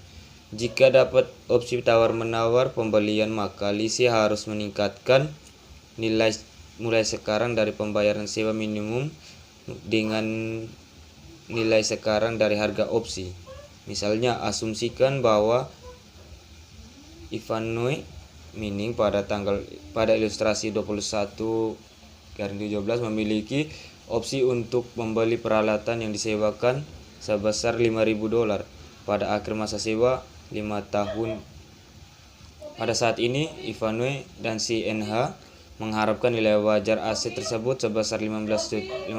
Jika dapat opsi tawar-menawar pembelian, maka leasing harus meningkatkan nilai mulai sekarang dari pembayaran sewa minimum dengan nilai sekarang dari harga opsi. Misalnya, asumsikan bahwa Ivanhoe Mining pada ilustrasi 21-17 memiliki opsi untuk membeli peralatan yang disewakan sebesar $5.000 pada akhir masa sewa 5 tahun. Pada saat ini, Ivanhoe dan CNH mengharapkan nilai wajar aset tersebut sebesar $15.000.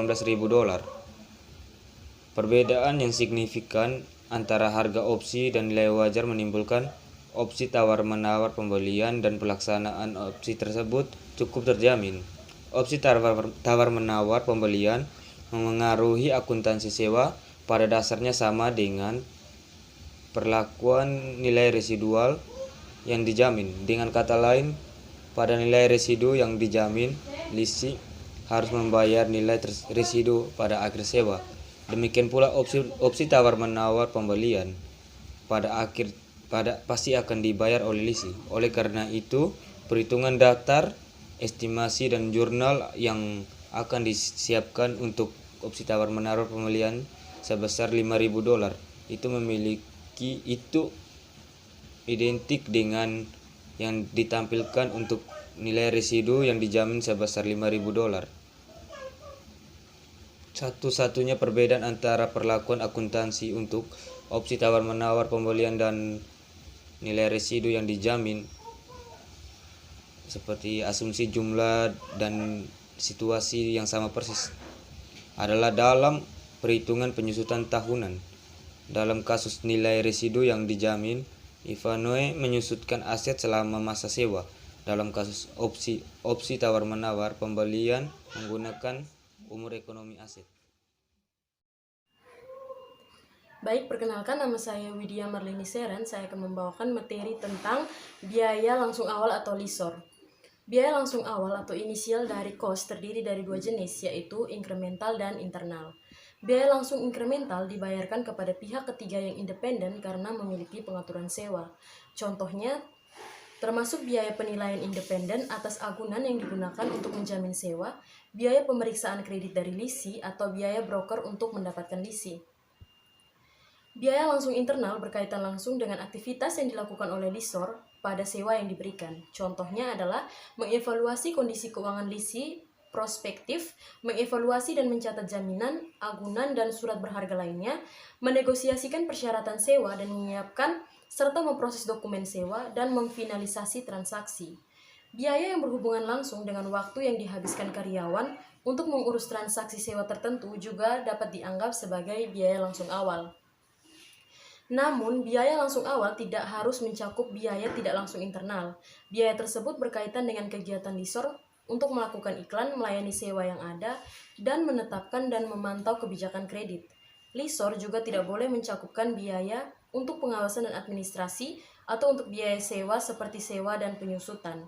Perbedaan yang signifikan antara harga opsi dan nilai wajar menimbulkan opsi tawar-menawar pembelian, dan pelaksanaan opsi tersebut cukup terjamin. Opsi tawar-menawar pembelian memengaruhi akuntansi sewa, pada dasarnya sama dengan perlakuan nilai residual yang dijamin. Dengan kata lain, pada nilai residu yang dijamin, leasing harus membayar nilai residu pada akhir sewa. Demikian pula opsi tawar-menawar pembelian pasti akan dibayar oleh leasing. Oleh karena itu, perhitungan datar, estimasi, dan jurnal yang akan disiapkan untuk opsi tawar-menawar pembelian sebesar $5.000 itu identik dengan yang ditampilkan untuk nilai residu yang dijamin sebesar $5.000. Satu-satunya perbedaan antara perlakuan akuntansi untuk opsi tawar-menawar pembelian dan nilai residu yang dijamin, seperti asumsi jumlah dan situasi yang sama persis, adalah dalam perhitungan penyusutan tahunan. Dalam kasus nilai residu yang dijamin, Ivanhoe menyusutkan aset selama masa sewa. Dalam kasus opsi tawar-menawar pembelian menggunakan umur ekonomi aset. Baik, perkenalkan, nama saya Widya Marlini Seren. Saya akan membawakan materi tentang biaya langsung awal atau LISOR. Biaya langsung awal atau inisial dari cost terdiri dari dua jenis, yaitu incremental dan internal. Biaya langsung incremental dibayarkan kepada pihak ketiga yang independen karena memiliki pengaturan sewa. Contohnya, termasuk biaya penilaian independen atas agunan yang digunakan untuk menjamin sewa, biaya pemeriksaan kredit dari lisi, atau biaya broker untuk mendapatkan lisi. Biaya langsung internal berkaitan langsung dengan aktivitas yang dilakukan oleh lessor pada sewa yang diberikan. Contohnya adalah mengevaluasi kondisi keuangan lisi prospektif, mengevaluasi dan mencatat jaminan, agunan, dan surat berharga lainnya, menegosiasikan persyaratan sewa dan menyiapkan serta memproses dokumen sewa dan memfinalisasi transaksi. Biaya yang berhubungan langsung dengan waktu yang dihabiskan karyawan untuk mengurus transaksi sewa tertentu juga dapat dianggap sebagai biaya langsung awal. Namun, biaya langsung awal tidak harus mencakup biaya tidak langsung internal. Biaya tersebut berkaitan dengan kegiatan lessor untuk melakukan iklan, melayani sewa yang ada, dan menetapkan dan memantau kebijakan kredit. Lessor juga tidak boleh mencakupkan biaya untuk pengawasan dan administrasi atau untuk biaya sewa seperti sewa dan penyusutan.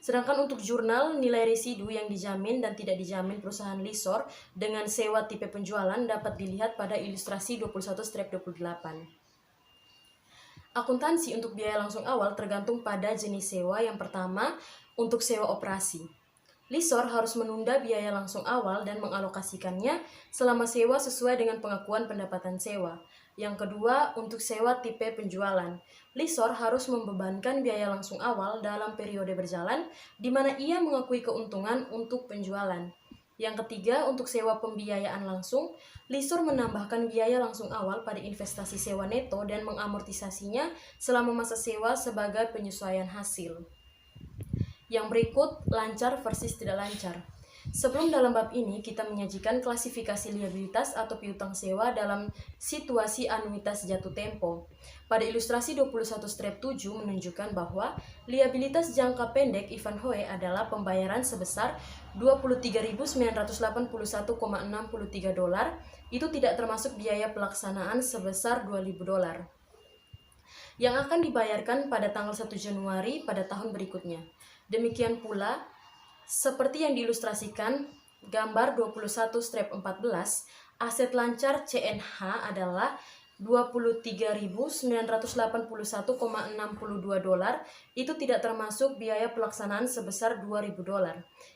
Sedangkan untuk jurnal, nilai residu yang dijamin dan tidak dijamin perusahaan lessor dengan sewa tipe penjualan dapat dilihat pada ilustrasi 21-28. Akuntansi untuk biaya langsung awal tergantung pada jenis sewa. Yang pertama, untuk sewa operasi. Lessor harus menunda biaya langsung awal dan mengalokasikannya selama sewa sesuai dengan pengakuan pendapatan sewa. Yang kedua, untuk sewa tipe penjualan. Lessor harus membebankan biaya langsung awal dalam periode berjalan, di mana ia mengakui keuntungan untuk penjualan. Yang ketiga, untuk sewa pembiayaan langsung, lessor menambahkan biaya langsung awal pada investasi sewa neto dan mengamortisasinya selama masa sewa sebagai penyesuaian hasil. Yang berikut, lancar versus tidak lancar. Sebelum dalam bab ini, kita menyajikan klasifikasi liabilitas atau piutang sewa dalam situasi anuitas jatuh tempo. Pada ilustrasi 21-7 menunjukkan bahwa liabilitas jangka pendek Ivanhoe adalah pembayaran sebesar $23.981,63. Itu tidak termasuk biaya pelaksanaan sebesar $2.000 yang akan dibayarkan pada tanggal 1 Januari pada tahun berikutnya. Demikian pula, seperti yang diilustrasikan gambar 21-14, aset lancar CNH adalah $23.981,62. Itu tidak termasuk biaya pelaksanaan sebesar $2.000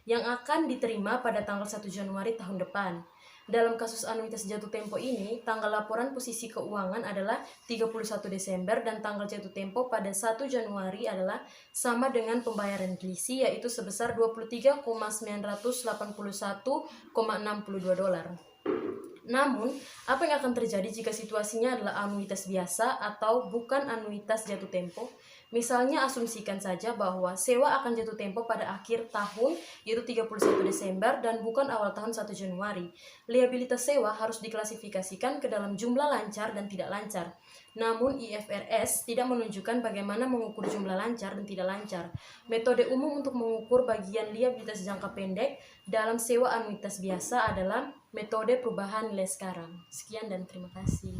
yang akan diterima pada tanggal 1 Januari tahun depan. Dalam kasus anuitas jatuh tempo ini, tanggal laporan posisi keuangan adalah 31 Desember dan tanggal jatuh tempo pada 1 Januari adalah sama dengan pembayaran selisih, yaitu sebesar $23.981,62. Namun, apa yang akan terjadi jika situasinya adalah anuitas biasa atau bukan anuitas jatuh tempo? Misalnya, asumsikan saja bahwa sewa akan jatuh tempo pada akhir tahun, yaitu 31 Desember, dan bukan awal tahun 1 Januari. Liabilitas sewa harus diklasifikasikan ke dalam jumlah lancar dan tidak lancar. Namun, IFRS tidak menunjukkan bagaimana mengukur jumlah lancar dan tidak lancar. Metode umum untuk mengukur bagian liabilitas jangka pendek dalam sewa anuitas biasa adalah metode perubahan nilai sekarang. Sekian dan terima kasih.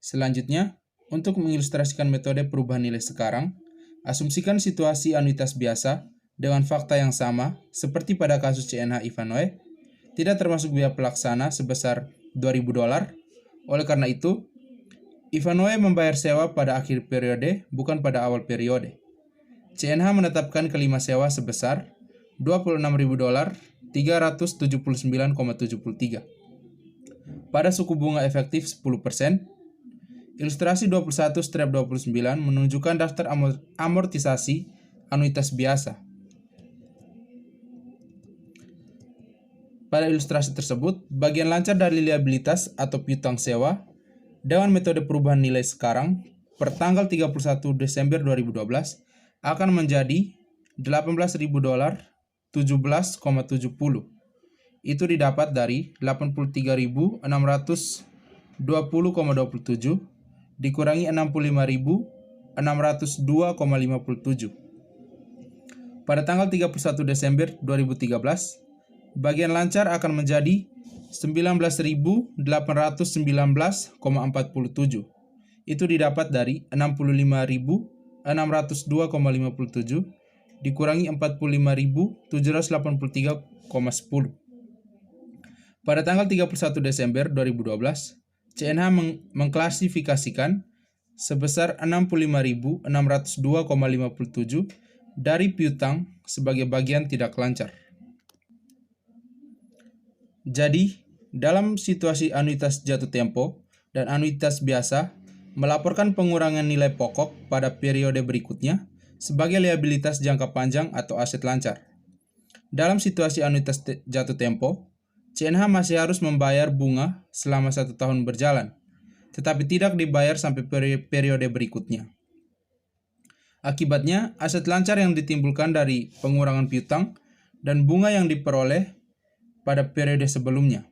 Selanjutnya, untuk mengilustrasikan metode perubahan nilai sekarang, asumsikan situasi anuitas biasa dengan fakta yang sama seperti pada kasus CNH Ivanhoe, tidak termasuk biaya pelaksana sebesar $2.000. Oleh karena itu, Ivanhoe membayar sewa pada akhir periode, bukan pada awal periode. CNH menetapkan kelima sewa sebesar $26.000, 379,73. Pada suku bunga efektif 10%, ilustrasi 21-29 menunjukkan daftar amortisasi anuitas biasa. Pada ilustrasi tersebut, bagian lancar dari liabilitas atau piutang sewa dengan metode perubahan nilai sekarang per tanggal 31 Desember 2012 akan menjadi $18.000, 17,70. Itu didapat dari 83.620,27 dikurangi 65.602,57. Pada tanggal 31 Desember 2013, bagian lancar akan menjadi 19.819,47. Itu didapat dari 65.602,57 dikurangi 45.783,10. Pada tanggal 31 Desember 2012, CNH mengklasifikasikan sebesar 65.602,57 dari piutang sebagai bagian tidak lancar. Jadi, dalam situasi anuitas jatuh tempo dan anuitas biasa, melaporkan pengurangan nilai pokok pada periode berikutnya sebagai liabilitas jangka panjang atau aset lancar. Dalam situasi anuitas jatuh tempo, CNH masih harus membayar bunga selama 1 tahun berjalan, tetapi tidak dibayar sampai periode berikutnya. Akibatnya, aset lancar yang ditimbulkan dari pengurangan piutang dan bunga yang diperoleh pada periode sebelumnya.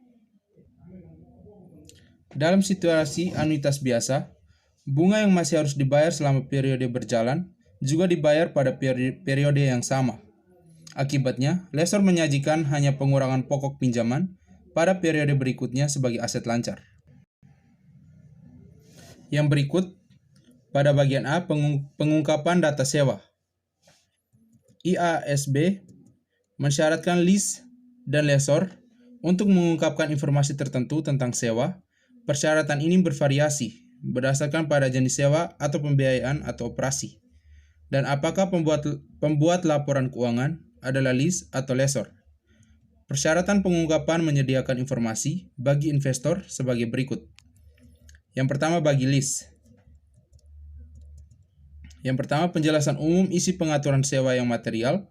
Dalam situasi anuitas biasa, bunga yang masih harus dibayar selama periode berjalan juga dibayar pada periode yang sama. Akibatnya, lessor menyajikan hanya pengurangan pokok pinjaman pada periode berikutnya sebagai aset lancar. Yang berikut, pada bagian A, pengungkapan data sewa. IASB mensyaratkan lease dan lessor untuk mengungkapkan informasi tertentu tentang sewa. Persyaratan ini bervariasi berdasarkan pada jenis sewa atau pembiayaan atau operasi, dan apakah pembuat laporan keuangan adalah lease atau lessor. Persyaratan pengungkapan menyediakan informasi bagi investor sebagai berikut. Yang pertama, bagi lease. Yang pertama, penjelasan umum isi pengaturan sewa yang material.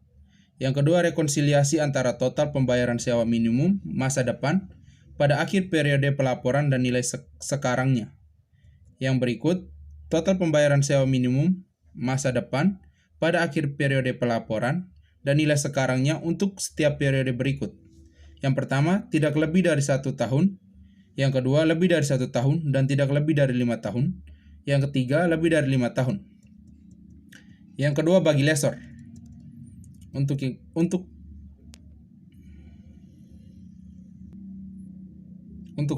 Yang kedua, rekonsiliasi antara total pembayaran sewa minimum masa depan pada akhir periode pelaporan dan nilai sekarangnya. Yang berikut, total pembayaran sewa minimum masa depan pada akhir periode pelaporan dan nilai sekarangnya untuk setiap periode berikut. Yang pertama, tidak lebih dari 1 tahun. Yang kedua, lebih dari 1 tahun dan tidak lebih dari 5 tahun. Yang ketiga, lebih dari 5 tahun. Yang kedua, bagi lessor. Untuk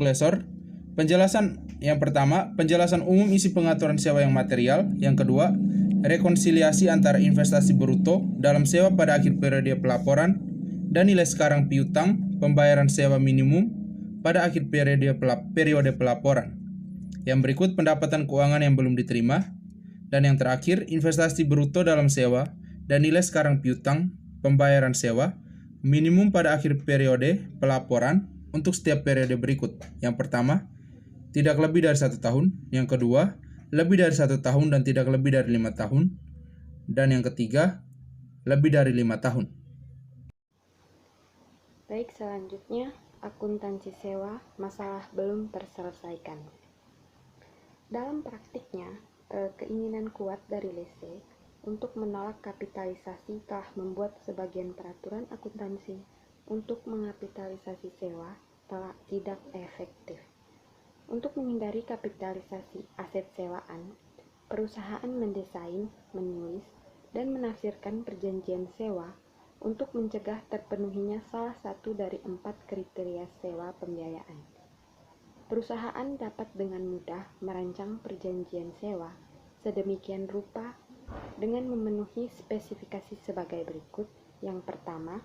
lessor, penjelasan yang pertama, penjelasan umum isi pengaturan sewa yang material. Yang kedua, rekonsiliasi antara investasi bruto dalam sewa pada akhir periode pelaporan dan nilai sekarang piutang pembayaran sewa minimum pada akhir periode pelaporan. Yang berikut, pendapatan keuangan yang belum diterima. Dan yang terakhir, investasi bruto dalam sewa dan nilai sekarang piutang pembayaran sewa minimum pada akhir periode pelaporan untuk setiap periode berikut. Yang pertama, tidak lebih dari 1 tahun. Yang kedua, lebih dari 1 tahun dan tidak lebih dari 5 tahun. Dan yang ketiga, lebih dari 5 tahun. Baik, selanjutnya akuntansi sewa, masalah belum terselesaikan. Dalam praktiknya, keinginan kuat dari lessee untuk menolak kapitalisasi telah membuat sebagian peraturan akuntansi untuk mengapitalisasi sewa telah tidak efektif. Untuk menghindari kapitalisasi aset sewaan, perusahaan mendesain, menulis, dan menafsirkan perjanjian sewa untuk mencegah terpenuhinya salah satu dari 4 kriteria sewa pembiayaan. Perusahaan dapat dengan mudah merancang perjanjian sewa sedemikian rupa dengan memenuhi spesifikasi sebagai berikut. Yang pertama,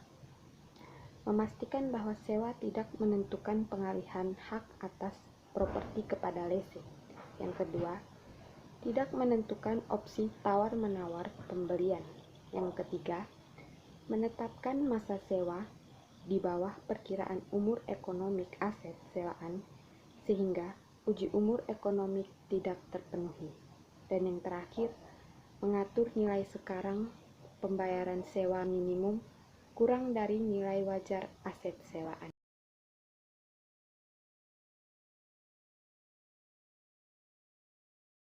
memastikan bahwa sewa tidak menentukan pengalihan hak atas properti kepada lessee. Yang kedua, tidak menentukan opsi tawar-menawar pembelian. Yang ketiga, menetapkan masa sewa di bawah perkiraan umur ekonomik aset sewaan sehingga uji umur ekonomik tidak terpenuhi. Dan yang terakhir, mengatur nilai sekarang pembayaran sewa minimum kurang dari nilai wajar aset sewaan.